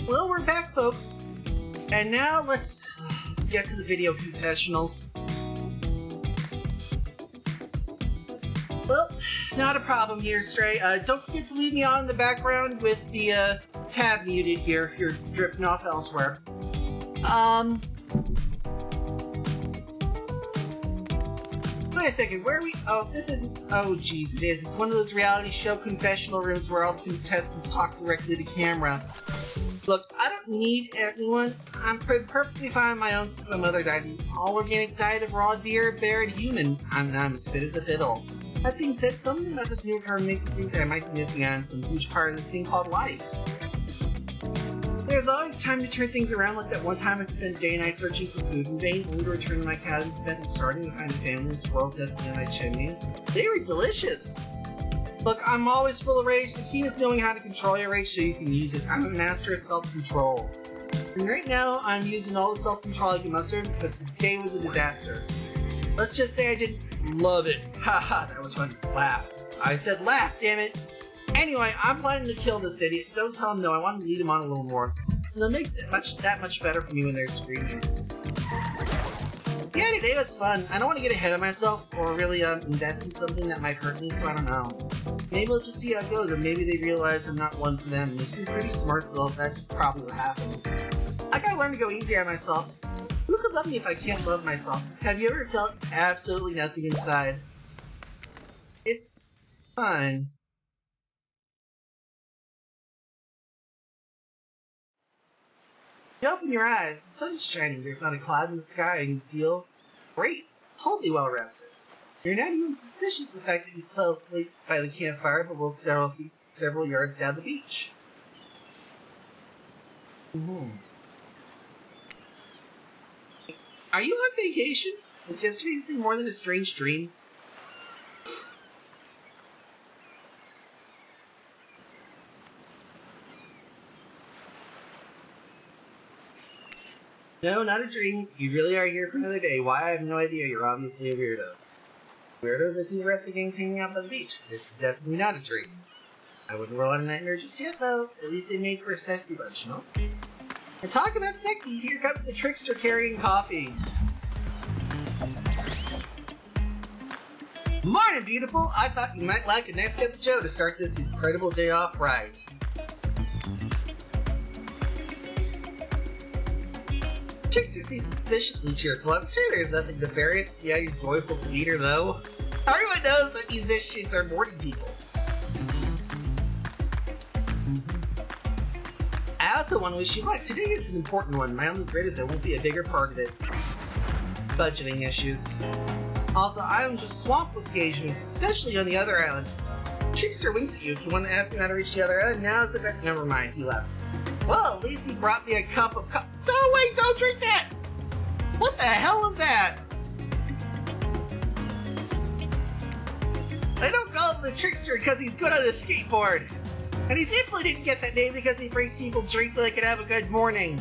Well, we're back, folks. And now let's get to the video confessionals. Well, not a problem here, Stray. Don't forget to leave me on in the background with the tab muted here if you're drifting off elsewhere. Wait a second, where are we? Oh, this isn't. Oh, geez, it is. It's one of those reality show confessional rooms where all the contestants talk directly to camera. Look, I don't need anyone. I'm perfectly fine on my own since my mother died. An all-organic diet of raw deer, bear, and human. I'm as fit as a fiddle. That being said, something about this new card makes me think that I might be missing out on some huge part of the thing called life. There's always time to turn things around, like that one time I spent day and night searching for food in vain, only to return to my cabin spent and starting to find a family of squirrels nesting in my chimney. They were delicious! Look, I'm always full of rage. The key is knowing how to control your rage so you can use it. I'm a master of self-control. And right now, I'm using all the self-control I can muster because today was a disaster. Let's just say I didn't love it. Haha, that was fun. Laugh. I said laugh, damn it! Anyway, I'm planning to kill this idiot. Don't tell him no, I want to lead him on a little more. They'll make that much better for me when they're screaming. Yeah, today was fun. I don't want to get ahead of myself or really invest in something that might hurt me, so I don't know. Maybe we'll just see how it goes, or maybe they realize I'm not one for them. They seem pretty smart, so that's probably what happened. I gotta learn to go easier on myself. Who could love me if I can't love myself? Have you ever felt absolutely nothing inside? It's fine. You open your eyes, the sun is shining, there's not a cloud in the sky, and you feel great, totally well rested. You're not even suspicious of the fact that you fell asleep by the campfire but woke several yards down the beach. Are you on vacation? Was yesterday anything more than a strange dream? No, not a dream. You really are here for another day. Why? I have no idea. You're obviously a weirdo. Weirdos, I see the rest of the gang's hanging out by the beach. It's definitely not a dream. I wouldn't roll out a nightmare just yet, though. At least they made for a sexy bunch, no? And talk about sexy, here comes the trickster carrying coffee. Morning, beautiful! I thought you might like a nice cup of joe to start this incredible day off right. Trickster seems suspiciously cheerful. I'm sure there's nothing nefarious. Yeah, he's joyful to meet her, though. Everyone knows that musicians are morning people. I also want to wish you luck. Today is an important one. My only regret is there won't be a bigger part of it. Budgeting issues. Also, I'm just swamped with engagements, especially on the other island. Trickster winks at you if you want to ask him how to reach the other island. Now's the time. Never mind, he left. Well, at least he brought me a cup of Oh, wait, don't drink that! What the hell is that? I don't call him the trickster because he's good on a skateboard. And he definitely didn't get that name because he brings people drinks so they can have a good morning.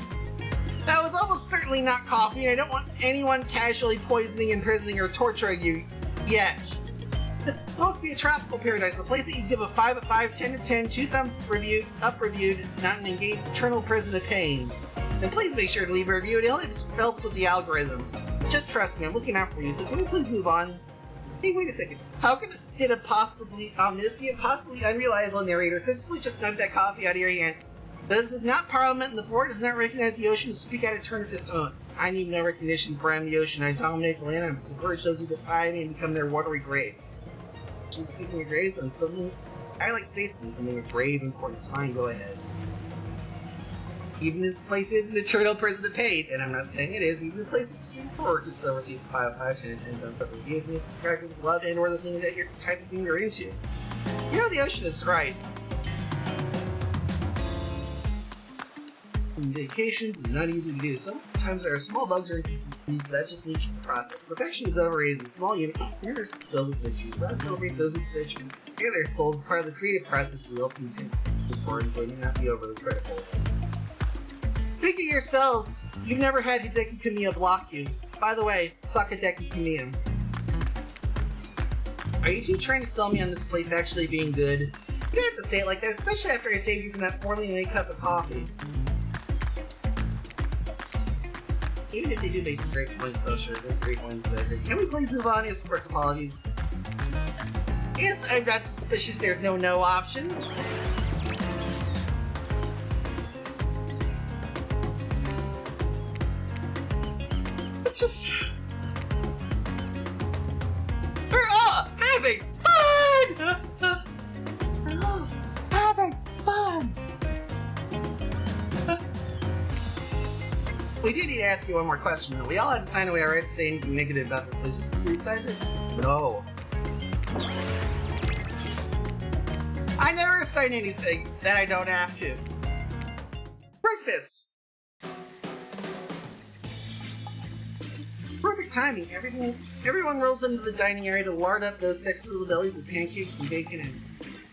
That was almost certainly not coffee, and I don't want anyone casually poisoning, imprisoning, or torturing you yet. This is supposed to be a tropical paradise, a place that you give a 5 of 5, 10 of 10, 2 thumbs reviewed, not an engaged eternal prison of pain. And please make sure to leave a review, it helps with the algorithms. Just trust me, I'm looking out for you, so can we please move on? Hey, wait a second. How did a possibly omniscient, possibly unreliable narrator physically just knock that coffee out of your hand? This is not Parliament, and the floor does not recognize the ocean to speak out of turn at this tone. I need no recognition, for I am the ocean. I dominate the land, I subvert those who defy me and become their watery grave. She's speaking of graves, I like to say something of grave importance. Fine, go ahead. Even this place is an eternal prison of pain, and I'm not saying it is, even the place of extreme horror can still receive 5 of 5, 10 of 10 thumbs up review if you love and or the thing that you're type of thing you're into. You know the ocean is right. Vacations is not easy to do. Sometimes there are small bugs or inconsistencies, but that just needs the process. Perfection is overrated in a small unit. Universe is filled with mysteries. But I celebrate those who prediction. Hear their souls as part of the creative process for the ultimate intent. For enjoying not be overly critical. Speaking of yourselves, you've never had Hideki Kamiya block you. By the way, fuck Hideki Kamiya. Are you two trying to sell me on this place actually being good? You don't have to say it like that, especially after I saved you from that poorly made cup of coffee. Even if they do make some great points, so sure, they're great ones. Can we please move on? Yes, of course, apologies. Yes, I'm not suspicious there's no option. But just... We're all having fun! We're all having fun! We do need to ask you one more question, though. We all had to sign away our rights to say anything negative about the place. Please sign this? No. I never sign anything that I don't have to. Breakfast! Perfect timing. Everyone rolls into the dining area to lard up those sexy little bellies with pancakes and bacon, and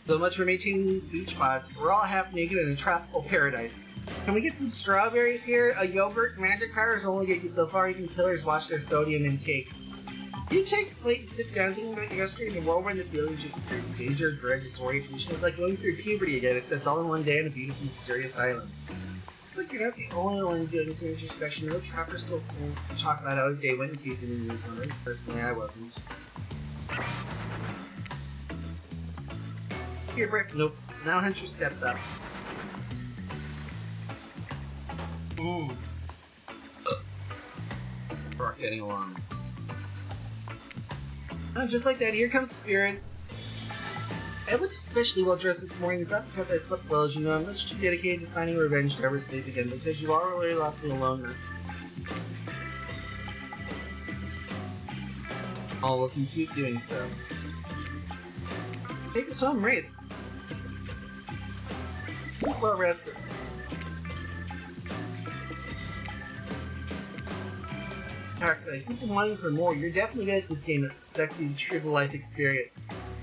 so much for maintaining these beach pods. We're all half naked in a tropical paradise. Can we get some strawberries here? A yogurt? Magic powers only get you so far. Even killers watch their sodium intake. You take a plate and sit down thinking about yesterday and the whirlwind of feelings you experienced. Danger, dread, disorientation. It's like going through puberty again, except all in one day on a beautiful, mysterious island. It's like you're not the only one doing some introspection. No trappers still talk about how his day went in case anyone was wondering. Personally, I wasn't. Here, Brick. Nope. Now Hunter steps up. We're getting along. Just like that, here comes Spirit. I look especially well dressed this morning. It's not because I slept well, as you know. I'm much too dedicated to finding revenge to ever sleep again, because you already left me alone. All looking cute doing so. Take us home, Wraith. Well rested. I keep wanting for more. You're definitely good at this game. It's a sexy, true-to-life experience.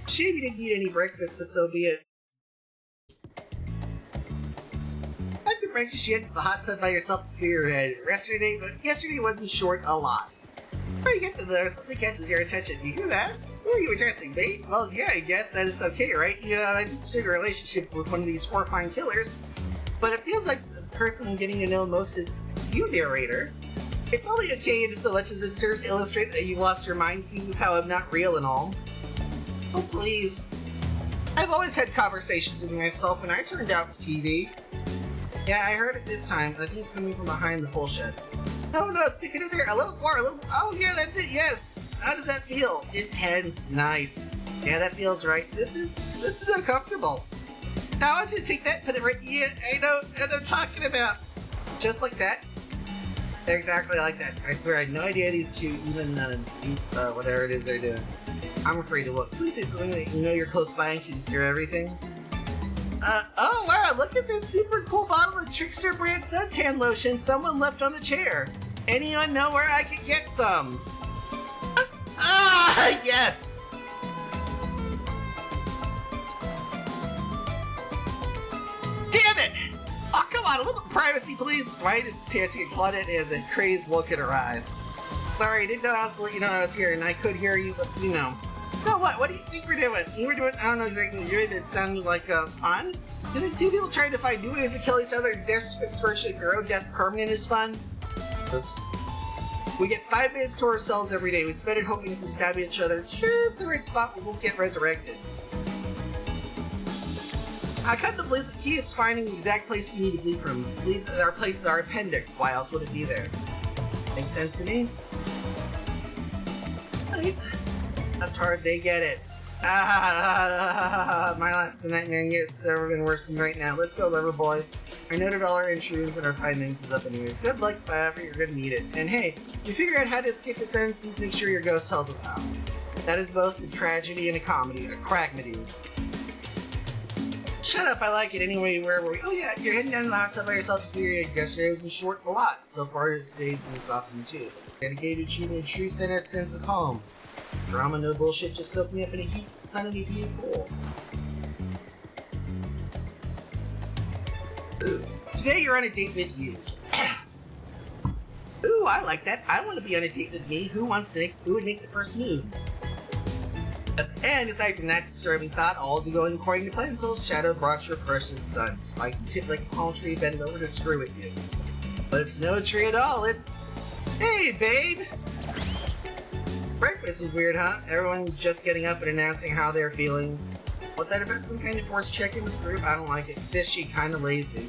Shame you didn't eat any breakfast, but so be it. After breakfast, you went to the hot tub by yourself to clear your head. Yesterday wasn't short a lot. Before you get to there, something catches your attention. You hear that? Who are you addressing, mate? Well, yeah, I guess that is okay, right? You know, I'm in a relationship with one of these horrifying killers. But it feels like the person I'm getting to know most is you, narrator. It's only okay in so much as it serves to illustrate that you lost your mind, seeing as how I'm not real and all. Oh, please. I've always had conversations with myself, and I turned out TV. Yeah, I heard it this time. I think it's coming from behind the pole shed. No, stick it in there. A little more, Oh, yeah, that's it, yes. How does that feel? Intense. Nice. Yeah, that feels right. This is uncomfortable. Now I want you to take that, put it right... Yeah, I know what I'm talking about. Just like that. Exactly like that. I swear, I had no idea these two even whatever it is they're doing. I'm afraid to look. Please say something that you know you're close by and can hear everything. Oh wow, look at this super cool bottle of Trickster brand suntan lotion someone left on the chair. Anyone know where I could get some? Ah, yes! Damn it! Oh, come on, a little privacy, please. Dwight is panting and Claudette has a crazed look in her eyes. Sorry, I didn't know I was to let you know I was here, and I could hear you, but you know. No, what? What do you think we're doing? You were doing, I don't know exactly what you're doing, but it sounded like fun? Do the two people trying to find new ways to kill each other, their especially if your own death permanent is fun? Oops. We get 5 minutes to ourselves every day. We spend it hoping if we stab each other just the right spot, we won't get resurrected. I come to believe the key is finding the exact place we need to bleed from. I believe that our place is our appendix. Why else would it be there? Makes sense to me. I'm tired, they get it. My life is a nightmare and yet it's never been worse than right now. Let's go, lover boy. I noted all our entry rooms and our 5 minutes is up anyways. Good luck, wherever you're gonna need it. And hey, if you figure out how to escape this end, please make sure your ghost tells us how. That is both a tragedy and a comedy, a cragmedy. Shut up, I like it. Anyway, where were we? Oh yeah, you're heading down to the hot tub by yourself to clear your head. Yesterday was in short a lot. So far, today's been exhausting too. Dedicated to achieving a true centered sense of calm. Drama, no bullshit, just soak me up in a sun and a heated pool. Ooh. Today you're on a date with you. Ooh, I like that. I want to be on a date with me. Who would make the first move? And aside from that disturbing thought, all is going according to plan until Shadow brought your precious son, spiked and tipped like a palm tree, bent over to screw with you. But it's no tree at all, it's Hey, babe! Breakfast was weird, huh? Everyone just getting up and announcing how they're feeling. What's that about some kind of forced check-in with the group? I don't like it. Fishy, kinda lazy.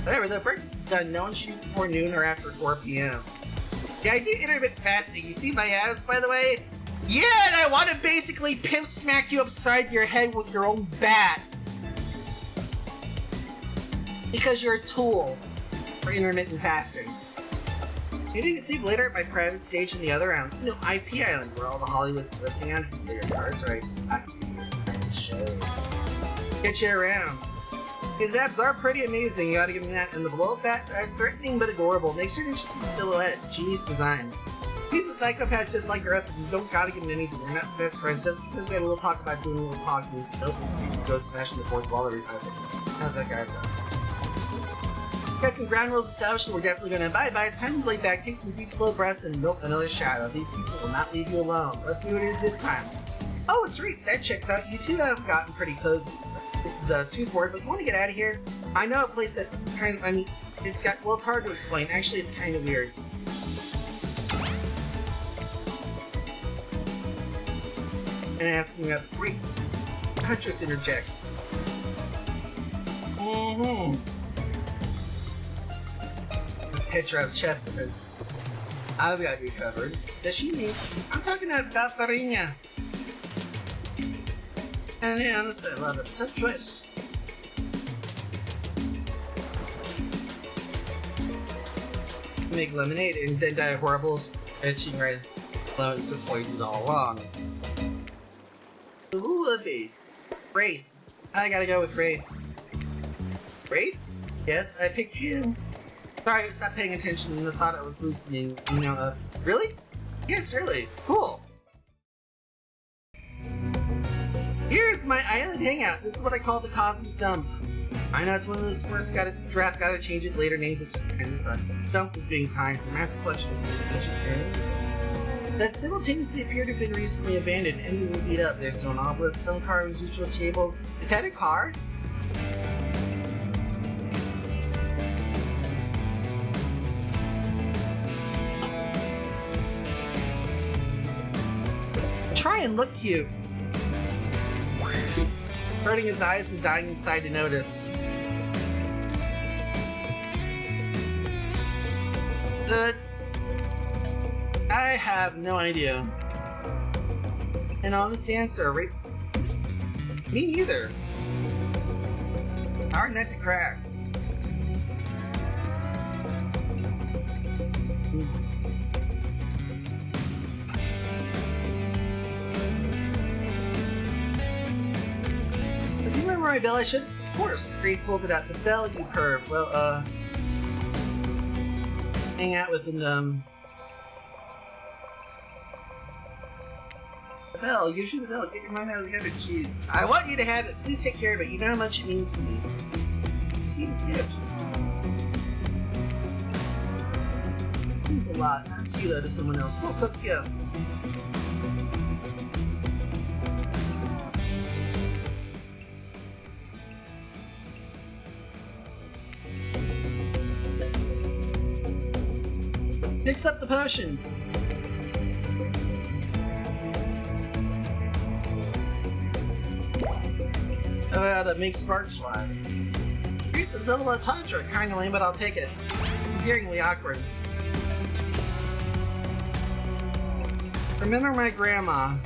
Whatever, the breakfast is done. No one should eat before noon or after 4 p.m. Yeah, I do intermittent fasting. You see my abs, by the way? Yeah, and I want to basically pimp smack you upside your head with your own bat. Because you're a tool for intermittent fasting. Maybe you can sleep later at my private stage in the other island. You know, IP Island, where all the Hollywood celebs hang out for their cards, right? I can show. Get you around. His abs are pretty amazing, you gotta give him that. And the below fat, threatening but adorable. Makes her an interesting silhouette. Genius design. He's a psychopath just like the rest of them. You don't gotta give him anything. We're not best friends. Just because we had a little talk about doing a little talking. Nope, go smashing the fourth wall every 5 seconds. How's that guy's up? Got some ground rules established and we're definitely gonna abide by. It's time to lay back, take some deep, slow breaths, and nope, another shadow. These people will not leave you alone. Let's see what it is this time. Oh, it's Wraith. That checks out. You two have gotten pretty cozy. So this is a 2-board, but you want to get out of here? I know a place that's kind of, I mean, it's got, well, it's hard to explain. Actually, it's kind of weird. And asking about the Wraith. Huntress interjects. Petrov's chest defense. I've got you covered. Does she need? I'm talking about Farina. And yeah, honestly, I love it. Tough choice. Make lemonade and then die of horrible itching right. Lemons with poison all along. Who would be? Wraith. I gotta go with Wraith. Wraith? Yes, I picked you. Sorry, I stopped paying attention and I thought I was listening. You know, really? Yes, really. Cool. Here's my island hangout. This is what I call the Cosmic Dump. I know it's one of those first gotta change it later names. It just kinda sucks. Dump is being kind. It's a massive collection of ancient pyramids that simultaneously appear to have been recently abandoned and will beat up. There's stone obelisks, stone carvings, ritual tables. Is that a card? Try and look cute. Burning his eyes and dying inside to notice. I have no idea. An honest answer, right? Me neither. Hard nut to crack. Do you remember my bell? I should. Of course. Wraith pulls it out. The bell you curve. Well, hang out with an, the bell. Usually the bell. Get your mind out of the gutter. Jeez. I want you to have it. Please take care of it. You know how much it means to me. Sweetest gift. It means a lot. Not to you, though, to someone else. Still cook gift. Mix up the potions. Oh, how to make sparks fly. Great, the double entendre. Kinda lame, but I'll take it. It's endearingly awkward. Remember my grandma.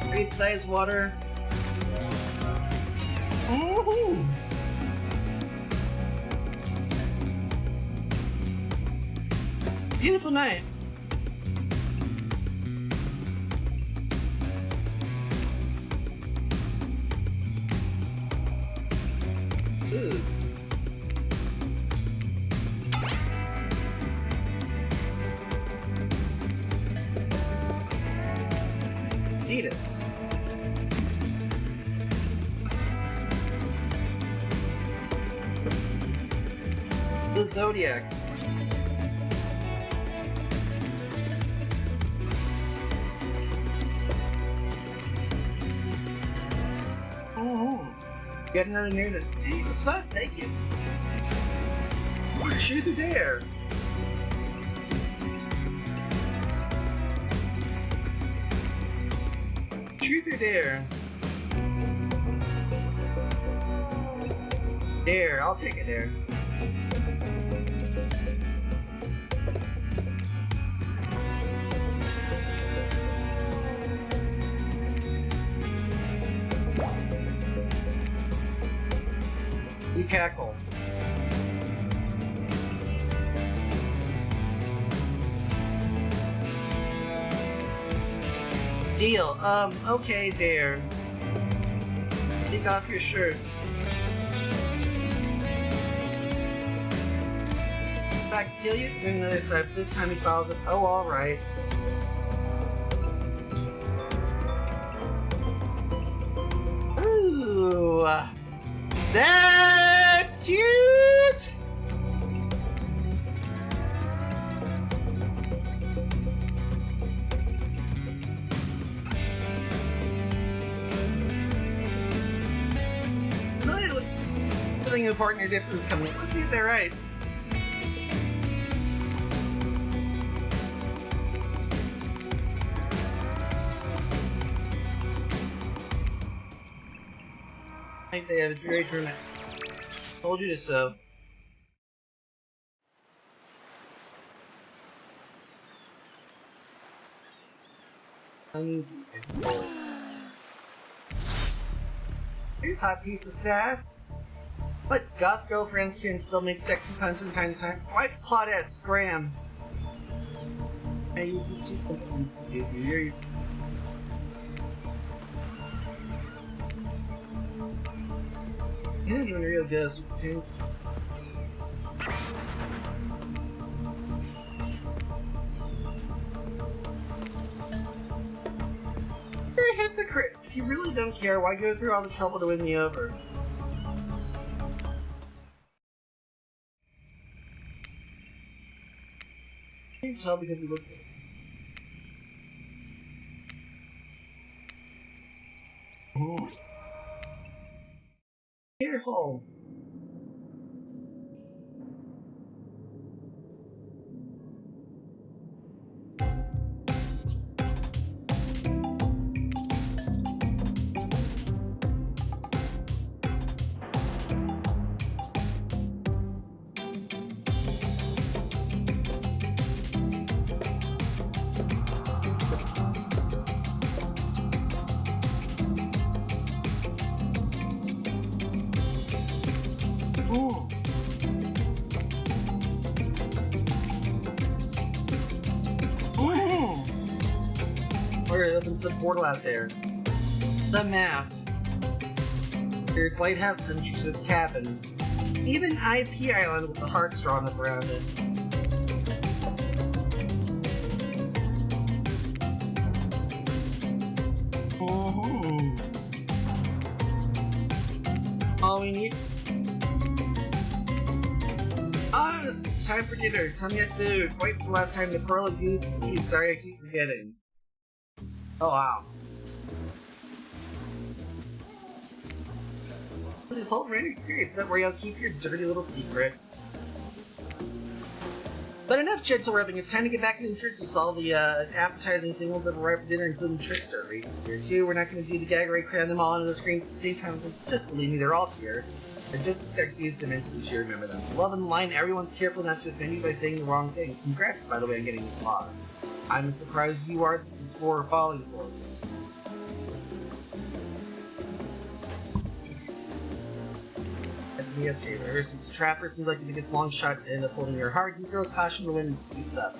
Great size water. Ooh. Beautiful night. Ooh. Cetus. The Zodiac. Oh. Get another new. Hey, it was fun. Thank you. Truth or dare? Truth or dare? Dare. I'll take a dare. We cackle. Deal. Okay, Dare. Take off your shirt. Back to kill you? Then another side. This time he follows it. Oh, alright. Ooh. That's cute! Something important or different is coming up. Let's see if they're right. I think they have a very dramatic. Told you to so. Uneasy. Here's a hot piece of sass. But goth girlfriends can still make sexy puns from time to time. Quite Claudette Scram. I use these two things to do years. You don't even real ghost things. You're a hypocrite. If you really don't care, why go through all the trouble to win me over? I can tell because he looks at it. Oh. Careful! Ooh. Ooh. Or it opens the portal out there. The map. Here's Lighthouse Entry's cabin. Even IP Island with the hearts drawn up around it. All we need. Ah, it's time for dinner. Time to get food. Wait for the last time the Pearl of Goose is eaten. Sorry, I keep forgetting. Oh, wow. This whole random experience, don't worry, I'll keep your dirty little secret. But enough gentle rubbing, it's time to get back into the church to solve the appetizing singles that arrived for dinner, including Trickster. Wraith is here too. We're not going to do the gag right, cram them all onto the screen at the same time. Just believe me, they're all here. They're just as sexy as Demented, you should remember them. Love in the line, everyone's careful not to offend you by saying the wrong thing. Congrats, by the way, on getting this far. I'm as surprised you are that this for falling for. Yesterday, ever since Trapper seems like the biggest long shot to end up holding your heart, he throws caution to the wind and speaks up.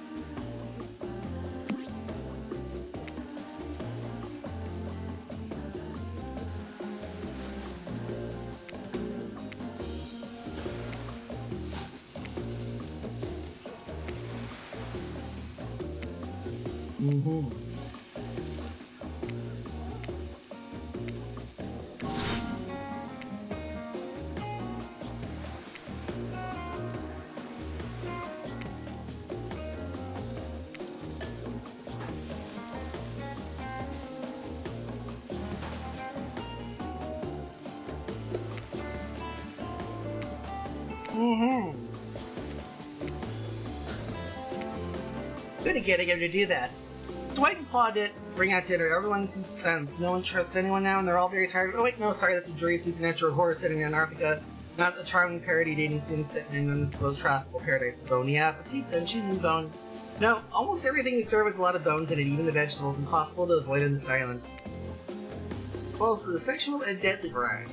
Good at getting him to do that. Dwight and Claude did bring out dinner. Everyone seems sense. No one trusts anyone now, and they're all very tired. Oh wait, no, sorry, that's a dreary supernatural horror set in Antarctica. Not the charming parody dating scene set in an undisclosed tropical paradise of bone. Yeah, petite bone, cheese and bone. No, almost everything we serve has a lot of bones in it, even the vegetables. Impossible to avoid on this island. Both the sexual and deadly variety.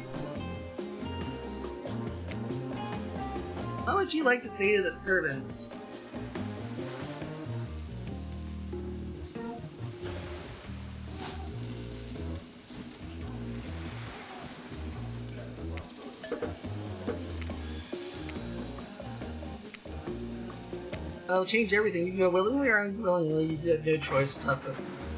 What would you like to say to the servants? I'll change everything. You can go willingly or unwillingly. You have no choice. Tough cookies.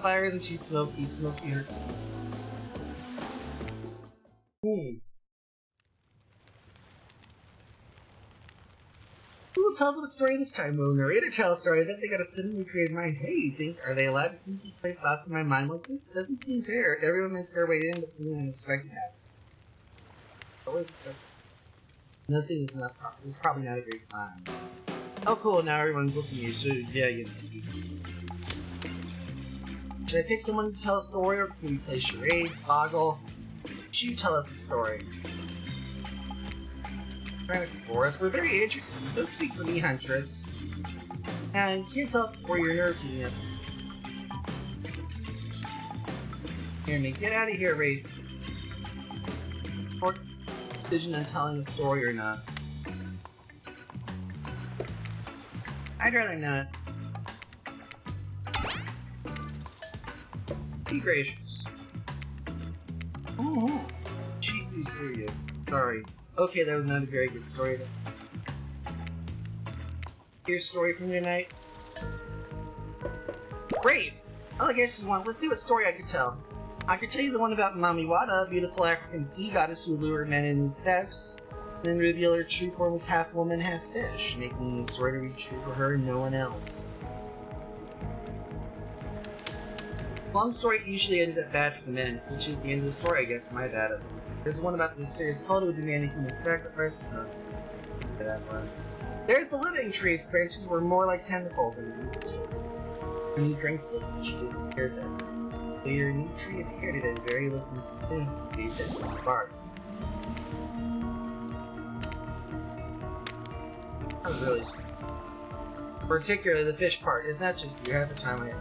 Fire than too smoky. Smokier. Who will tell them a story this time? Will the narrator tell a story? I bet they got a suddenly creative mind. Hey, you think, are they allowed to simply place thoughts in my mind like this? Doesn't seem fair. Everyone makes their way in, but something unexpected happens. Always expected. Nothing is not proper. This is probably not a great sign. Oh cool, now everyone's looking at you, so yeah, you know. Should I pick someone to tell a story, or can we play charades, boggle? Should you tell us a story? For us, we're very interested. Don't speak for me, Huntress. And you can't tell where you're nursing yet. Hear me, get out of here, Wraith. Or decision on telling the story or not. I'd rather not. Be gracious. Oh, she's so serious. Sorry. Okay, that was not a very good story then. Here's a story from tonight. Wraith! Well, I guess you want. Let's see what story I could tell. I could tell you the one about Mamiwata, a beautiful African sea goddess who lured men in his sex, and then reveal her true form as half woman, half fish, making the story to be true for her and no one else. Long story usually ended up bad for the men, which is the end of the story, I guess. My bad. There's one about the mysterious cult who demanded human sacrifice. That one. There's the living tree. Its branches were more like tentacles in the music story. When you drank the and she disappeared then. So your new tree appeared at a very looking thing. They said from the bark. That was really sweet. Particularly the fish part. It's not just you have the time I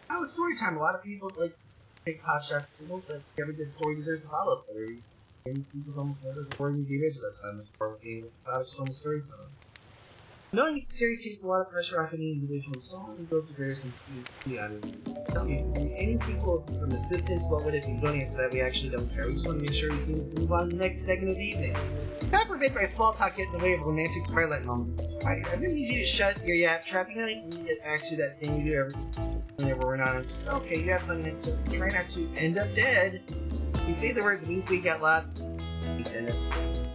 That was story time. A lot of people like take pot shots at symbols, but every good story deserves a follow-up. And the sequels almost never as boring as the original time. It's probably without a strong storytelling. Knowing it's a series takes a lot of pressure off any individual installment and goes to greater sense to be honest. Tell me, any sequel from existence, what would it be? Don't answer that, we actually don't care. We just want to make sure we see this and move on to the next segment of the evening. God forbid my small talk get in the way of a romantic twilight moment. I'm gonna need you to shut your yap trap. You know, you need to get back to that thing you do whenever we're not on screen. Okay, you have fun and try not to end up dead. You say the words wink wink out loud.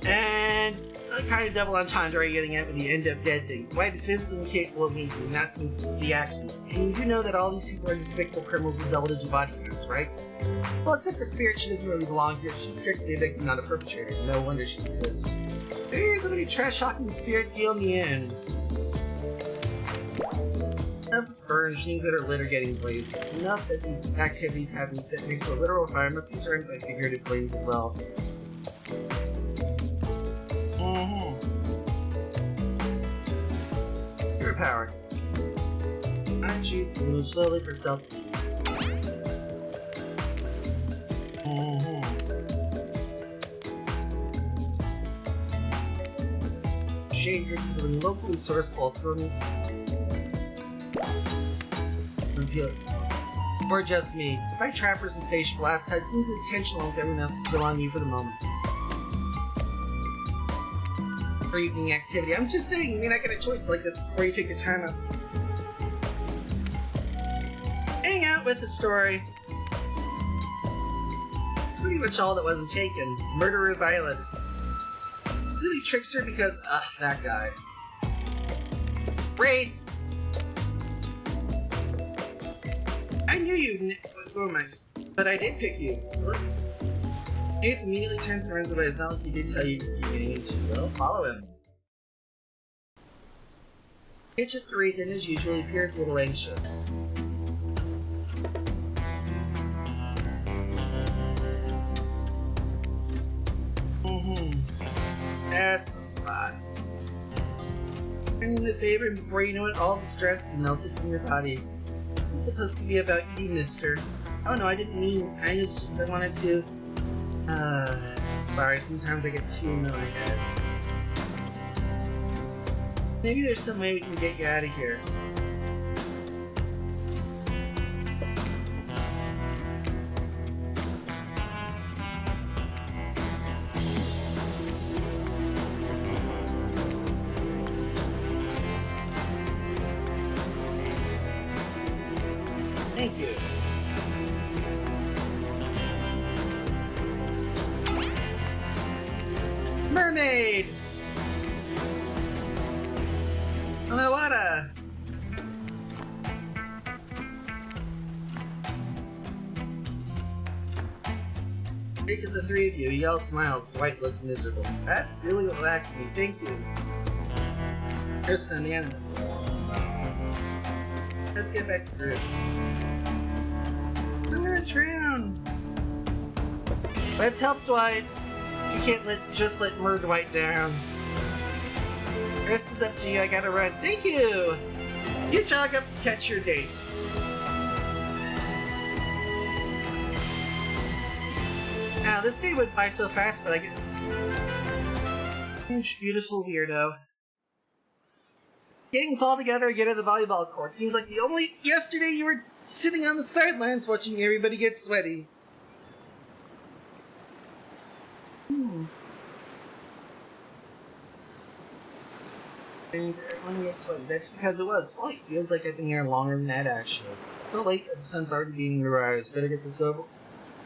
And a kind of double entendre getting at with the end up dead thing. White is physically incapable of winking, not since the accident. And you do know that all these people are despicable criminals with double-digit body counts, right? Well, except for Spirit, she doesn't really belong here. She's strictly a victim, not a perpetrator. No wonder she's pissed. There's somebody trash-talking the Spirit deal in the end. Enough burns, things that are lit are getting blazed. It's enough that these activities have been set next to a literal fire must be surrounded by figurative flames as well. Your power. I choose to move slowly for self. Shade drinking from a locally sourced bulk from or just me. Despite Trapper's insatiable appetite, it seems intentional if everyone else is still on you for the moment. For evening activity. I'm just saying, you may not get a choice like this before you take your time out. Hang out with the story. It's pretty much all that wasn't taken. Murderer's Island. Silly trickster because, that guy. Wraith! knew you. Oh my. But I did pick you. Look. Wraith immediately turns and runs away. It's not like he did tell you you're getting into. Well, follow him. Pitch up the Wraith and as usual, he appears a little anxious. That's the spot. Turning the favor, and before you know it, all the stress is melted from your body. This is supposed to be about you, mister. Oh no, I didn't mean. I wanted to. Sorry, sometimes I get too in my head. Maybe there's some way we can get you out of here. Thank you. Mermaid! Onawara! Look at the three of you. He all smiles. Dwight looks miserable. That really relaxed me. Thank you. Kirsten and the animals. Let's get back to the group. I'm gonna drown. Let's help Dwight. You can't just let Dwight down. The rest is up to you. I gotta run. Thank you. You jog up to catch your date. Now this day went by so fast, but I get. Beautiful weirdo. Gang's all together again at the volleyball court. Seems like yesterday you were sitting on the sidelines watching everybody get sweaty. And everyone gets sweaty. That's because it was. Oh, it feels like I've been here longer than that, actually. It's so late that the sun's already being rise. Better get this over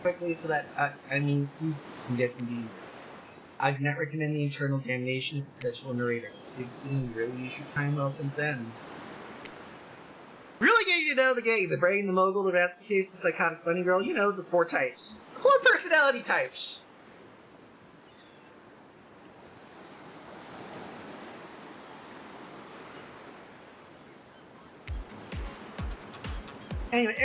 quickly so that, you can get some demons. I do not recommend the internal damnation of perpetual narrator. You've really used your time well since then. Really getting to know the gang. The brain, the mogul, the vascular case, the psychotic bunny girl. You know, the 4 types. 4 personality types. Anyway,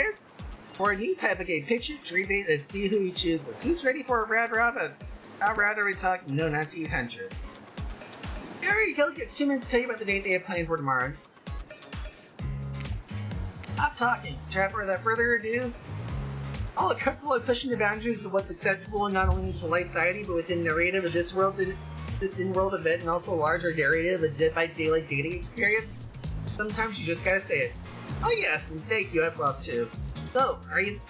for a new type of game, picture, dream date, and see who he chooses. Who's ready for a round robin? How round are we talking? No, not to you, Huntress. Harry Hill gets 2 minutes to tell you about the date they have planned for tomorrow. Stop talking. Trapper, without further ado, all comfortable with pushing the boundaries of what's acceptable in not only polite society, but within narrative of this in-world event, and also a larger narrative of a dead-by-daylight dating experience. Sometimes you just gotta say it. Oh yes, and thank you, I'd love to. So, are you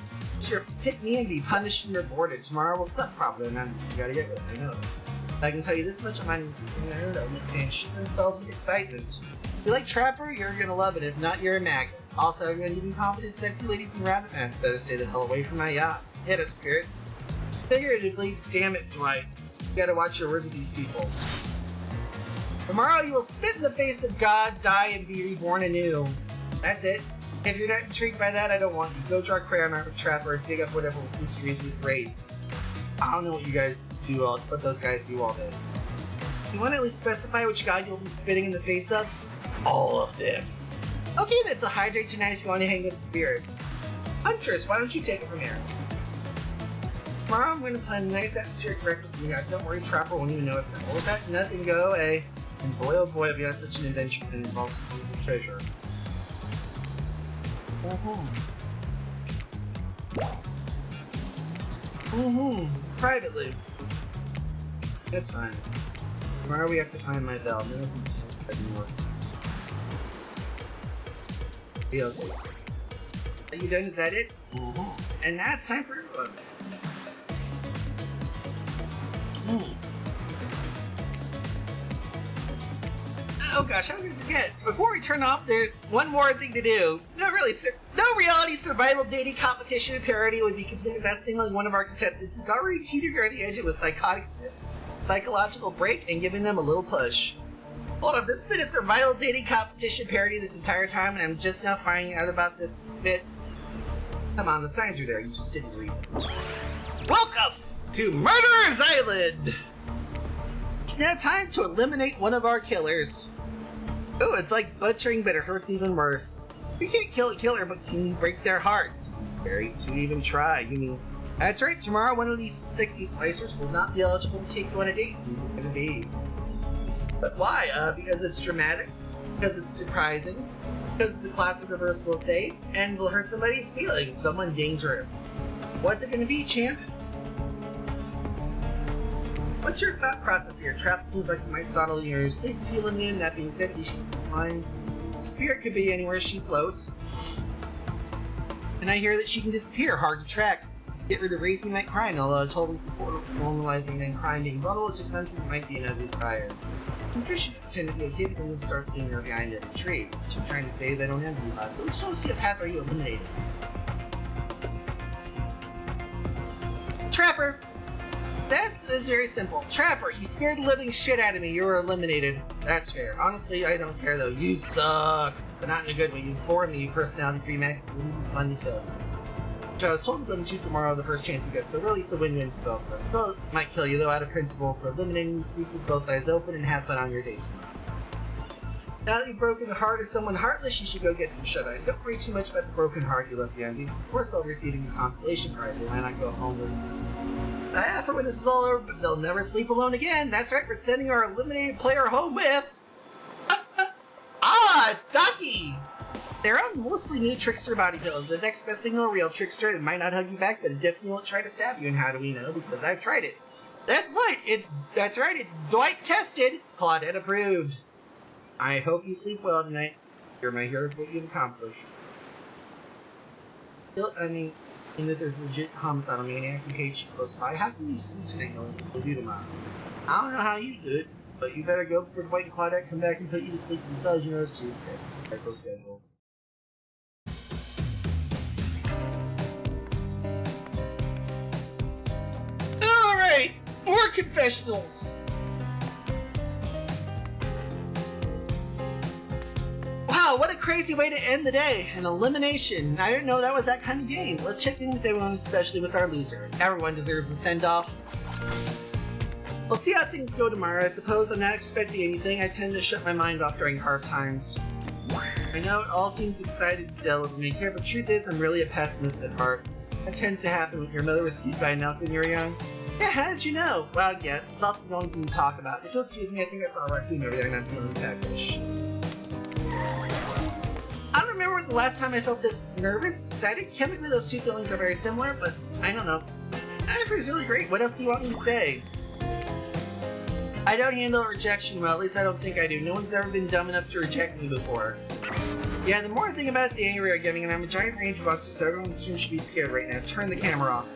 sure pick me and be punished and rewarded? Tomorrow will suck probably, and you gotta get with it, I know. I can tell you this much, I don't know, fans shit themselves with excitement. If you like Trapper, you're gonna love it. If not, you're a maggot. Also, everyone, even confident, sexy ladies in rabbit masks better stay the hell away from my yacht. Hit us, spirit. Figuratively, damn it, Dwight. You gotta watch your words with these people. Tomorrow you will spit in the face of God, die, and be reborn anew. That's it. If you're not intrigued by that, I don't want you. Go draw crayon art with Trapper and dig up whatever mysteries with Wraith. I don't know what those guys do all day. You want to at least specify which god you'll be spitting in the face of? All of them. Okay, that's a hydrate tonight if you want to hang with the spirit. Huntress, why don't you take it from here? Tomorrow I'm going to plan a nice atmospheric breakfast in the yacht. Don't worry, Trapper won't even know it's going to hold that. Nothing, go away. And boy oh boy, have you had such an adventure that involves treasure. Privately. That's fine. Tomorrow we have to find my bell. No, anymore. Are you done? Is that it? And now it's time for everyone. Oh gosh, how could I forget? Before we turn off, there's one more thing to do. No, really, sir. No reality survival dating competition parody would be complete without singling one of our contestants who's already teetered on the edge of a psychological break and giving them a little push. Hold on, this has been a survival dating competition parody this entire time, and I'm just now finding out about this bit. Come on, the signs are there, you just didn't read them. Welcome to Murderer's Island! It's now time to eliminate one of our killers. Oh, it's like butchering, but it hurts even worse. You can't kill a killer, but can you break their heart? Scary to even try, you mean. That's right, tomorrow one of these 60 slicers will not be eligible to take you on a date. Who's it gonna be? But why? Because it's dramatic, because it's surprising, because it's the classic reversal of fate, and will hurt somebody's feelings, someone dangerous. What's it gonna be, champ? What's your thought process here? Trap seems like you might throttle in your sleep feeling in. That being said, she's fine. Spirit could be anywhere she floats. And I hear that she can disappear, hard to track. Get rid of Wraith, you might cry, and although I totally support normalizing and crying being vulnerable, it just sense it might be an ugly crier. Nutrition pretend to be okay, but then you'll start seeing her behind a tree. What I'm trying to say is I don't envy you, so show us a path are you eliminated. Trapper! That's very simple. Trapper, you scared the living shit out of me. You were eliminated. That's fair. Honestly, I don't care though. You suck. But not in a good way. You bore me, you personality-free mag. It would be fun to kill. Which I was told to go to tomorrow the first chance we get, so really it's a win-win for both of us. Still might kill you though, out of principle, for eliminating you. Sleep with both eyes open and have fun on your date tomorrow. Now that you've broken the heart of someone heartless, you should go get some shut-eye. Don't worry too much about the broken heart you left behind, because of course they'll receive a consolation prize. They might not go home with for when this is all over, but they'll never sleep alone again. That's right, we're sending our eliminated player home with... Ducky! They're a mostly new trickster body pillows. The next best thing to a real trickster. It might not hug you back, but it definitely won't try to stab you. And how do we know? Because I've tried it. That's right, it's Dwight tested, Claudette approved. I hope you sleep well tonight. You're my hero for what you've accomplished. And that there's a legit homicidal maniac who hates you close by. How can you sleep tonight knowing what you'll do tomorrow? I don't know how you do it, but you better go before Dwight and Claudette come back and put you to sleep themselves. You know it's Tuesday. Careful schedule. Alright! More confessionals! Wow, what a crazy way to end the day. An elimination. I didn't know that was that kind of game. Let's check in with everyone, especially with our loser. Everyone deserves a send-off. We'll see how things go tomorrow. I suppose I'm not expecting anything. I tend to shut my mind off during hard times. I know it all seems excited to delve me here, but truth is I'm really a pessimist at heart. That tends to happen when your mother was skewed by an elk when you were young. Yeah, how did you know? Well, yes, it's also the only thing to talk about. If you'll excuse me, I think I saw a raccoon over there and I'm feeling peckish. I don't remember the last time I felt this nervous, excited. Chemically, those two feelings are very similar, but I don't know. That feels really great. What else do you want me to say? I don't handle rejection well, at least I don't think I do. No one's ever been dumb enough to reject me before. Yeah, the more I think about it, the angrier I'm getting, and I'm a giant range boxer, so everyone soon should be scared right now. Turn the camera off.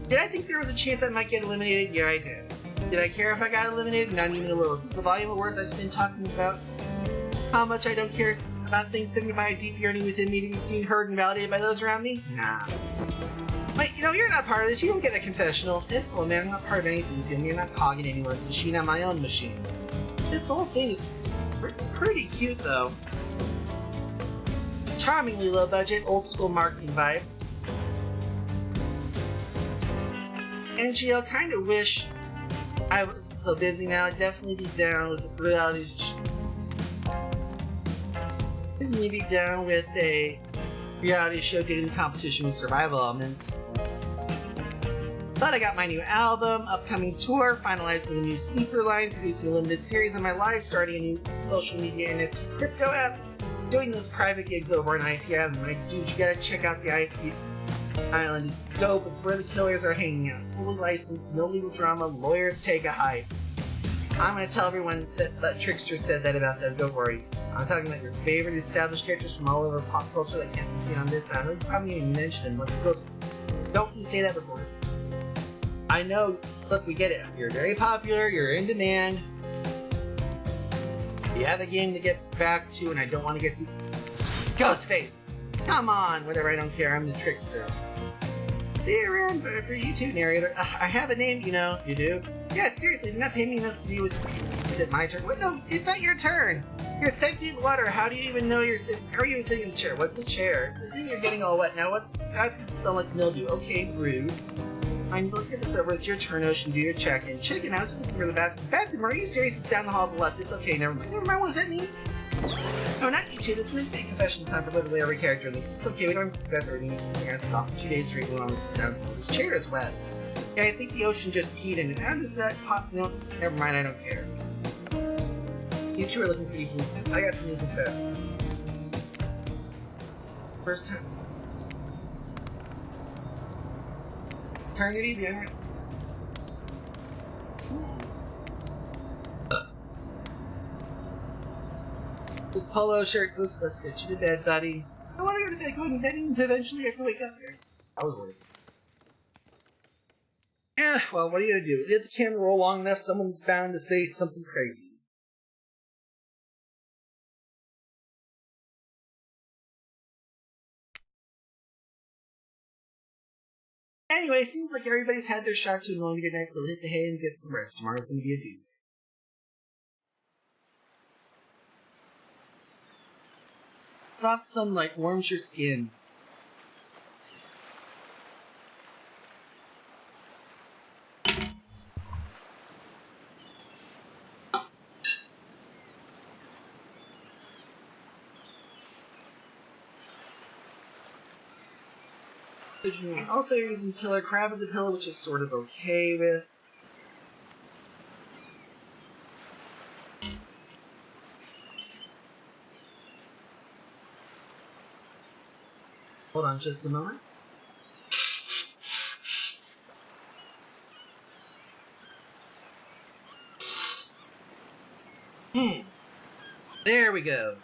Did I think there was a chance I might get eliminated? Yeah, I did. Did I care if I got eliminated? Not even a little. Does the volume of words I spend talking about how much I don't care about things signify a deep yearning within me to be seen, heard, and validated by those around me? Nah. Wait, you know, you're not part of this. You don't get a confessional. It's cool, man. I'm not part of anything with you. I'm not hogging anyone's machine. I'm my own machine. This whole thing is pretty cute, though. Charmingly low budget, old school marketing vibes. And gee, I kind of wish I was so busy now. I'd definitely be down with a reality be down with a reality show dating competition with survival elements. But I got my new album, upcoming tour, finalizing the new sneaker line, producing a limited series on my live, starting a new social media NFT crypto app, doing those private gigs over on IP Island. My dude, you gotta check out the IP Island. It's dope. It's where the killers are hanging out. Fully licensed, no legal drama, lawyers take a hike. I'm gonna tell everyone that Trickster said that about them, don't worry. I'm talking about your favorite established characters from all over pop culture that can't be seen on this side. I probably even mentioned them. Don't you say that before. I know, look, we get it. You're very popular, you're in demand. You have a game to get back to, and I don't want to get to... Ghostface! Come on! Whatever, I don't care, I'm the Trickster. See you around for you too, narrator. I have a name, you know. You do? Yeah, seriously, you're not paying me enough to be with you. Is it my turn? Wait, no, it's not your turn! You're sentient water. How do you even know you're sitting? How are you even sitting in the chair? What's a chair? It's the thing you're getting all wet now. That's gonna smell like mildew. Okay, rude. Fine, let's get this over with. Your turn, Ocean. Do your check-in. Check-in. I was just looking for the bathroom. Bathroom? Are you serious? It's down the hall to the left. It's okay. Never mind. Never mind. What does that mean? No, not you two. This is big confession time for literally every character. It's okay. We don't have to confess everything. We're gonna stop for 2 days straight. We'll only sit down. This chair is wet. Yeah, I think the ocean just peed in it. How does that pop? No, never mind. I don't care. You two are looking pretty blue. I got something to confess. First time. Eternity, the end. This polo shirt. Oof, let's get you to bed, buddy. I want to go to bed. Going to bed means eventually I have to wake up. I was worried. Yeah, well, what are you gonna do? Let the camera roll long enough, someone's bound to say something crazy. Anyway, seems like everybody's had their shot to a good night, so hit the hay and get some rest. Tomorrow's gonna be a doozy. Soft sunlight warms your skin. Also, you're using Killer Crab as a pillow, which is sort of okay with. Hold on just a moment. There we go.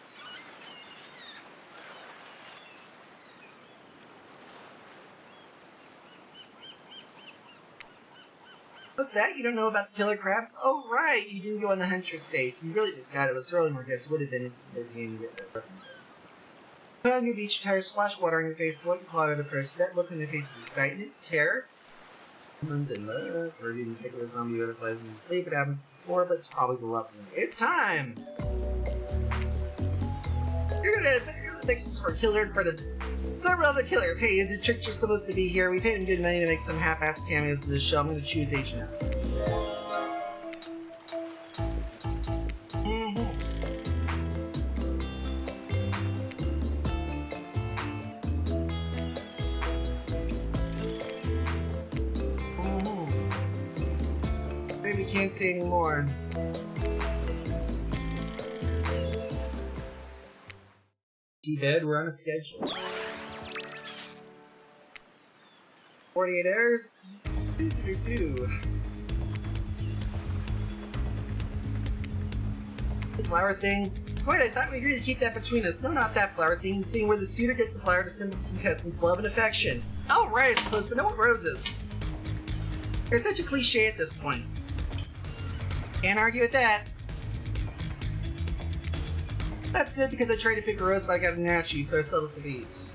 What's that? You don't know about the killer crabs? Oh, right! You didn't go on the hunter state. You really decided it was throwing more guess would have been if you didn't get that references. Put on your beach attire, splash water on your face, join the cloud approach. Does that look on your face is excitement, terror? Someone's in love, or even pick with zombie butterflies in your sleep. It happens before, but it's probably the love one. It's time! You're gonna predictions for a killer in front of several other killers. Hey, is it Trickster supposed to be here? We paid him good money to make some half-assed cameos in this show. I'm gonna choose Agent now. Maybe we can't say anymore. Bed, we're on a schedule. 48 hours. The flower thing. Wait, I thought we agreed to keep that between us. No, not that flower thing. The thing where the suitor gets a flower to symbol contestants' love and affection. Oh, right, I suppose, but no roses. You're such a cliche at this point. Can't argue with that. That's good because I tried to pick a rose, but I got a Nachi, so I settled for these.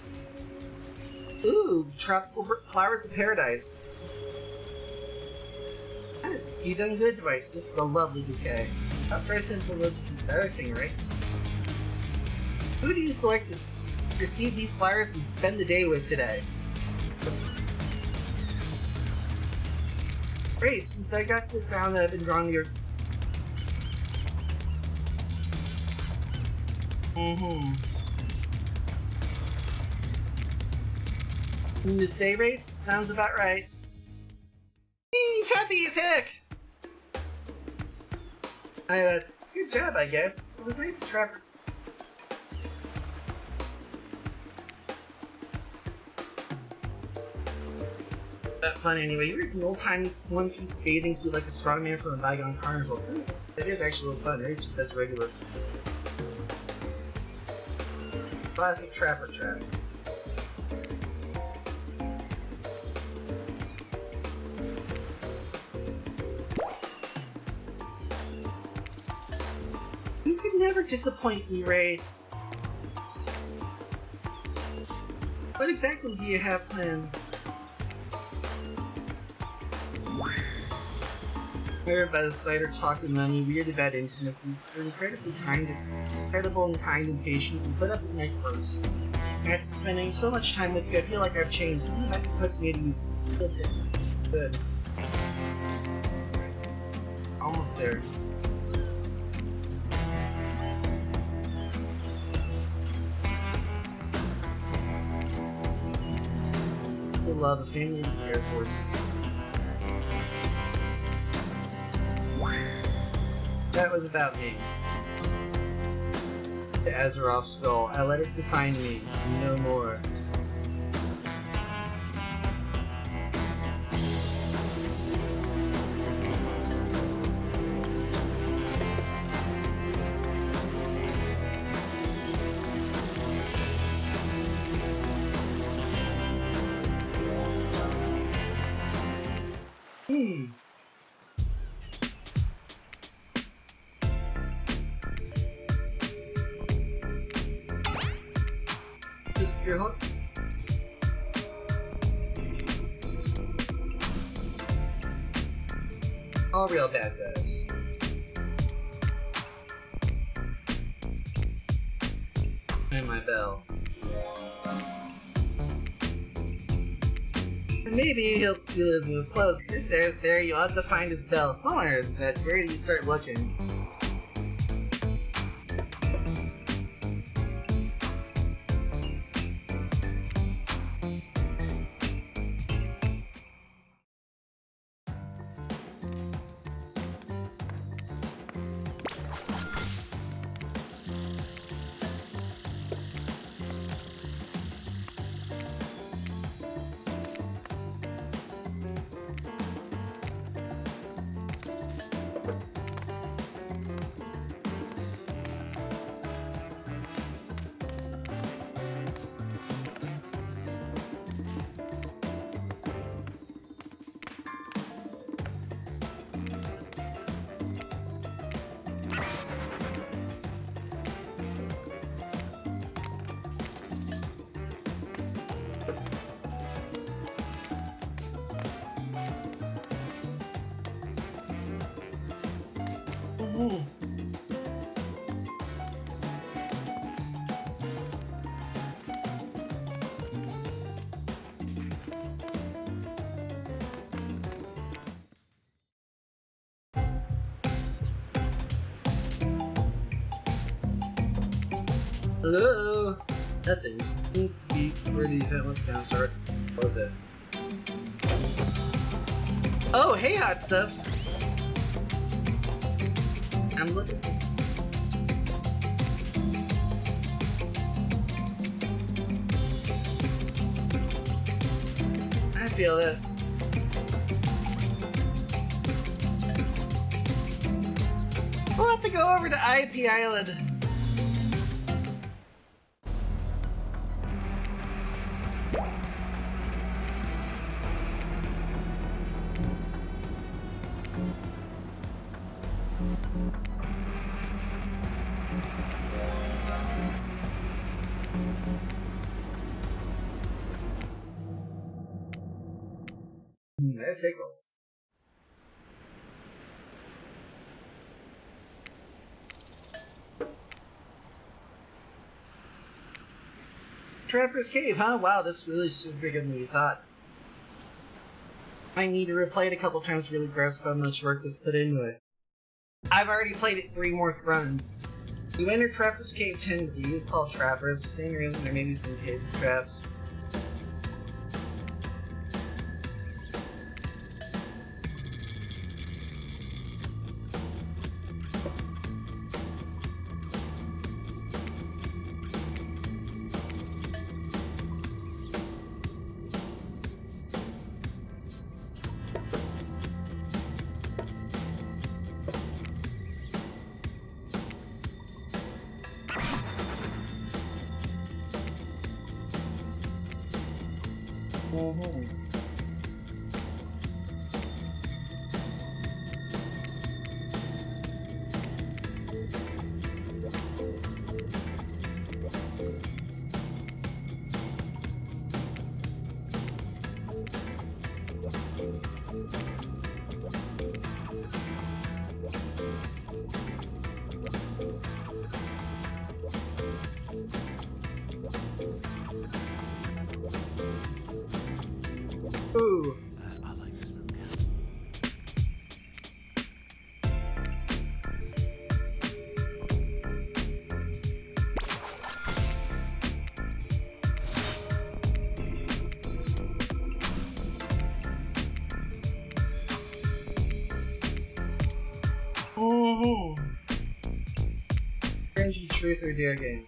Ooh, tropical flowers of paradise. You done good, Dwight. This is a lovely bouquet. After I sent to the list of everything, right? Who do you select to receive these flowers and spend the day with today? Great, since I got to the sound that I've been drawn to your... To say, Wraith? Sounds about right. He's happy as heck! That's good job, I guess. It was nice to Trapper. That fun anyway. You wear an old-timey one-piece bathing suit like a strong man from a bygone carnival. It is actually a little fun. Wraith just has regular. Classic Trapper trap. You could never disappoint me, Wraith. What exactly do you have planned? Inspired by the sight or talk of money, weird about intimacy, they're incredible and kind and patient, and put up with my first. After spending so much time with you, I feel like I've changed. Something about you puts me at ease. I feel different. Good. Almost there. The love, a family to care for. That was about me. The Azeroth skull. I let it define me, and no more. Just your hook. All real bad guys. And my bell. And maybe he'll steal his clothes. There, you'll have to find his belt. Somewhere it's at. Where do you start looking? Hello? That thing seems to be pretty hit. Let's down start. What was it? Oh, hey, hot stuff! I'm looking for something. I feel that. We'll have to go over to IP Island. That tickles. Trapper's Cave, huh? Wow, that's really super bigger than we thought. I need to replay it a couple times to really grasp how much work was put into it. I've already played it 3 more runs. We entered Trapper's Cave 10 3. It's called Trappers. For the same reason there may be some cave traps. Ooh. I like this move. Cringy truth or dare game.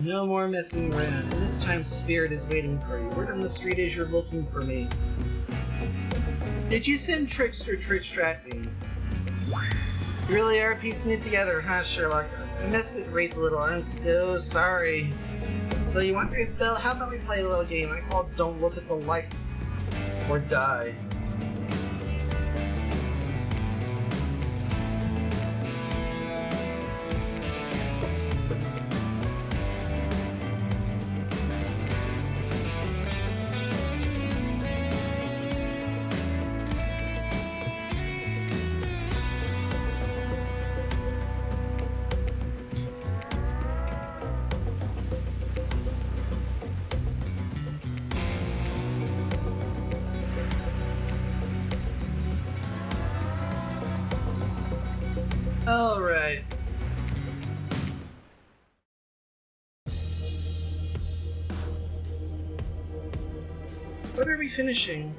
No more messing around. And this time Spirit is waiting for you. Word on the street is you're looking for me. Did you send Trickster to distract me? You really are piecing it together, huh, Sherlock? I messed with Wraith a little. I'm so sorry. So you want Wraith's bell? How about we play a little game I call Don't Look at the Light or Die. Alright. What are we finishing?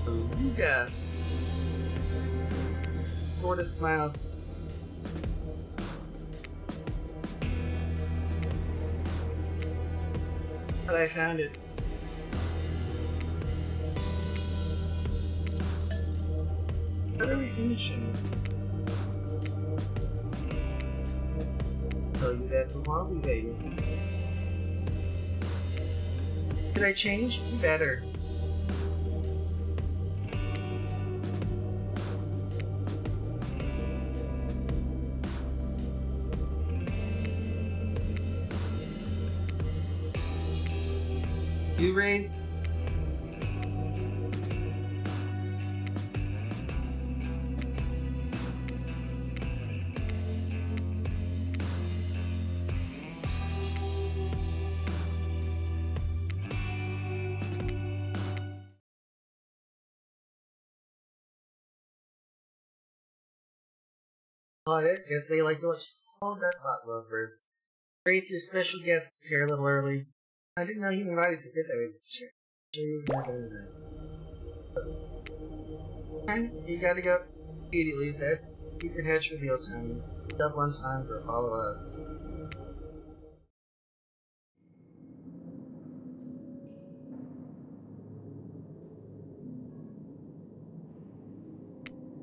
Ooga. Sorta smiles. But I found it. What are we finishing? Tell you that while we waited. Did I change? Better. You raise. I guess they like to watch all that hot lovebirds. Wraith, your special guest is here a little early. I didn't know human bodies could fit that way. Sure. You gotta go immediately. That's secret hatch reveal time. Double on time for follow us.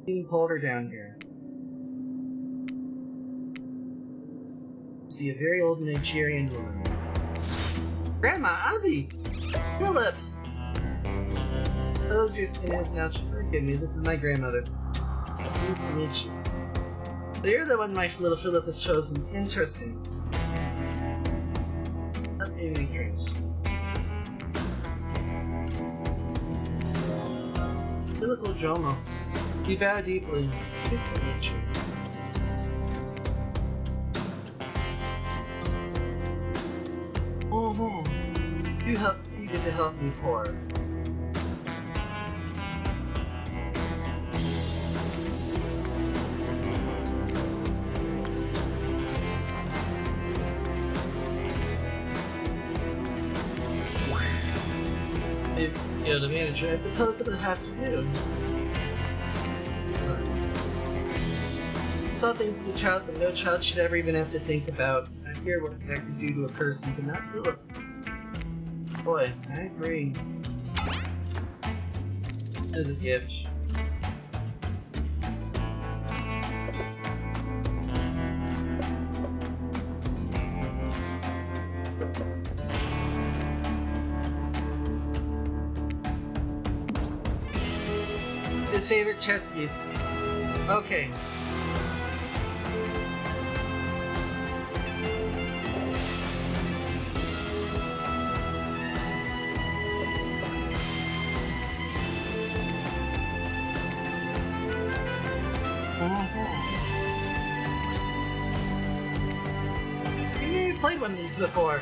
Even colder down here. See a very old Nigerian woman. Grandma, Abby! Philip! Those your skin is now. Forgive me, this is my grandmother. Pleased to meet you. So you're the one my little Philip has chosen. Interesting. Let me make drinks. Philip Jomo. You bow deeply. Pleased to meet you. You did to help me pour. If you're the manager, I suppose it would have to do. Saw things in the child that no child should ever even have to think about. I fear what that could do to a person, but not Philip. Boy, I agree. As a gift. His favorite chess piece. Okay. played one of these before.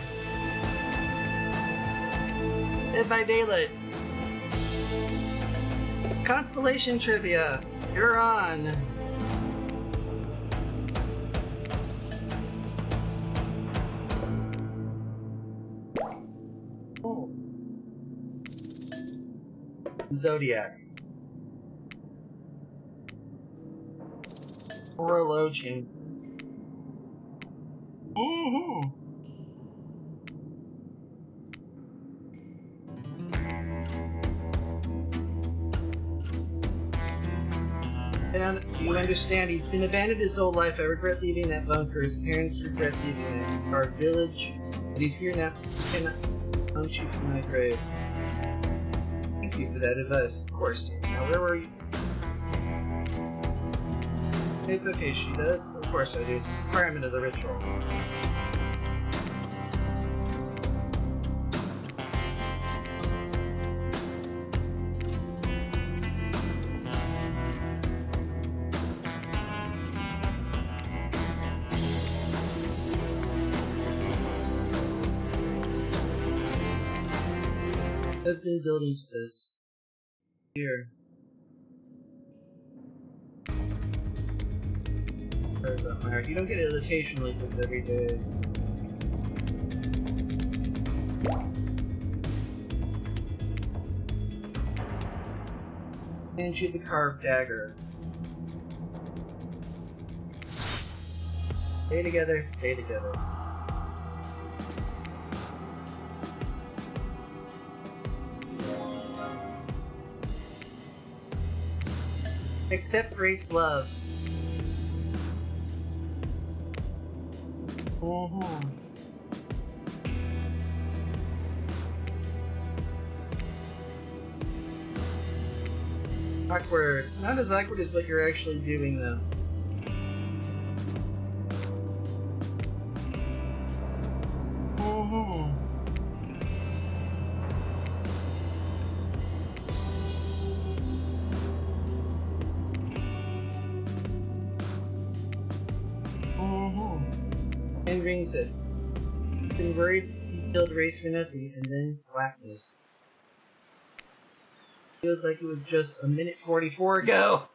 Dead by Daylight. Constellation Trivia. You're on. Oh. Zodiac. Horologium. Ooh. And you understand, he's been abandoned his whole life. I regret leaving that bunker. His parents regret leaving our village. But he's here now. He cannot punch you from my grave. Thank you for that advice. Of course, dear. Now, where were you? It's okay, she does. Of course I do. It's a requirement of the ritual. Has been building to this. Here. Sorry about my art. You don't get an occasion like this every day. Hand you the carved dagger. Stay together, stay together. Accept Wraith's love. Awkward. Not as awkward as what you're actually doing, though. And rings it. Been worried you killed Wraith for nothing, and then blackness. Feels like it was just a minute 44 ago.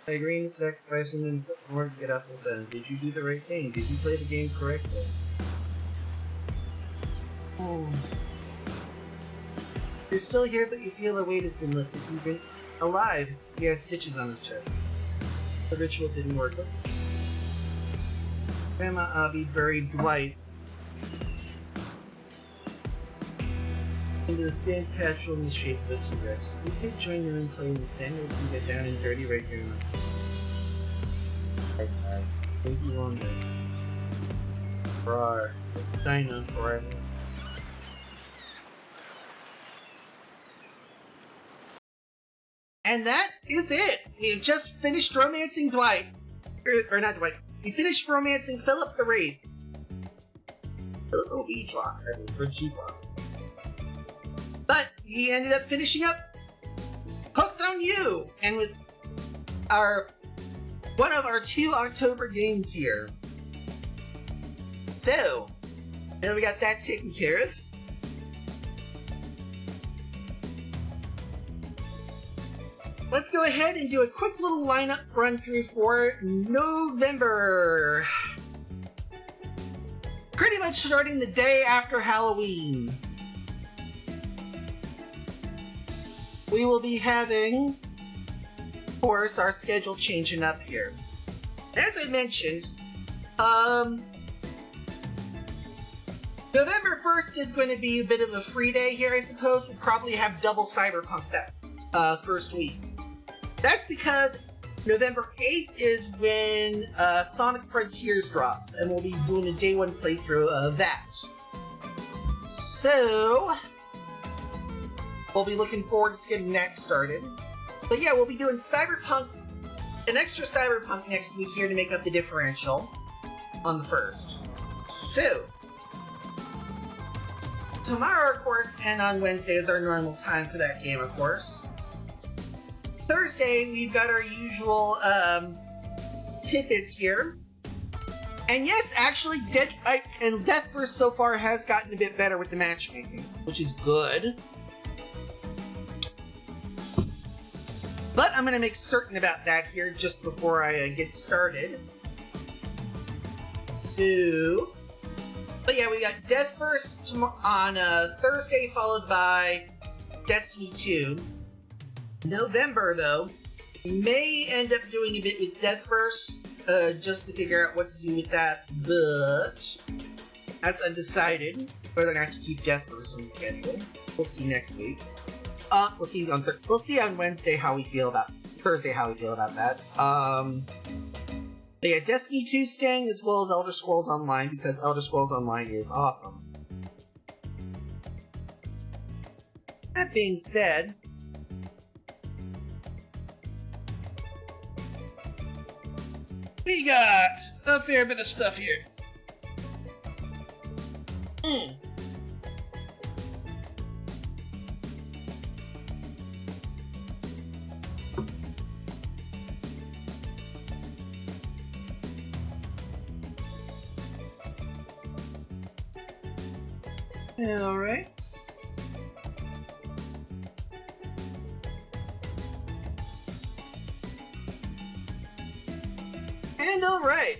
I agree to sacrifice him in order to get off the sun. Did you do the right thing? Did you play the game correctly? You're still here, but you feel a weight has been lifted. You've been alive. He has stitches on his chest. The ritual didn't work. Grandma Abby buried Dwight into the stand capsule in the shape of a T-Rex. We could join them and play in the sand, or we can get down and dirty right here. Thank you longer. Rawr. Dino forever. And that is it! We've just finished romancing Dwight. Or not Dwight. We finished romancing Philip the Wraith. Philip O'Beedlaw, or G-Block. But he ended up finishing up Hooked on You! And with one of our 2 October games here. So, now we got that taken care of. Let's go ahead and do a quick little lineup run through for November. Pretty much starting the day after Halloween. We will be having, of course, our schedule changing up here. As I mentioned, November 1st is going to be a bit of a free day here, I suppose. We'll probably have double Cyberpunk that first week. That's because November 8th is when Sonic Frontiers drops, and we'll be doing a day 1 playthrough of that. So, we'll be looking forward to getting that started. But yeah, we'll be doing Cyberpunk, an extra Cyberpunk next week here to make up the differential on the 1st. So, tomorrow, of course, and on Wednesday is our normal time for that game, of course. Thursday, we've got our usual tidbits here. And yes, actually, Death First so far has gotten a bit better with the matchmaking, which is good. But I'm going to make certain about that here just before I get started. So, but yeah, we got Death First on Thursday, followed by Destiny 2. November, though, may end up doing a bit with Death First, just to figure out what to do with that, but that's undecided whether or not to keep Death First on the schedule. We'll see next week. We'll see on Wednesday how we feel about Thursday how we feel about that. But yeah, Destiny 2 staying as well as Elder Scrolls Online because Elder Scrolls Online is awesome. That being said, we got a fair bit of stuff here. Alright. And alright.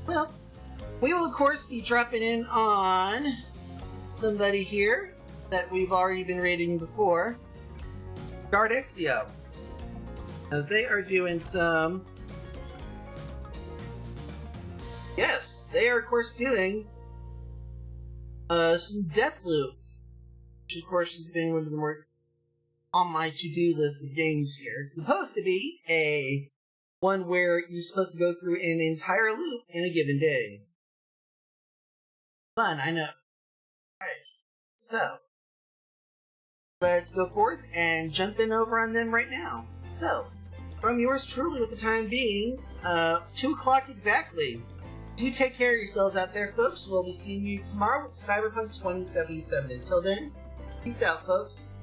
Well, we will of course be dropping in on somebody here that we've already been rating before. Gardexio. As they are doing some... Yes, they are of course doing some Deathloop, which of course has been one of the more on my to-do list of games here. It's supposed to be a one where you're supposed to go through an entire loop in a given day. Fun, I know. Alright, so let's go forth and jump in over on them right now. So, from yours truly with the time being, 2 o'clock exactly. Do take care of yourselves out there, folks. We'll be seeing you tomorrow with Cyberpunk 2077. Until then, peace out, folks.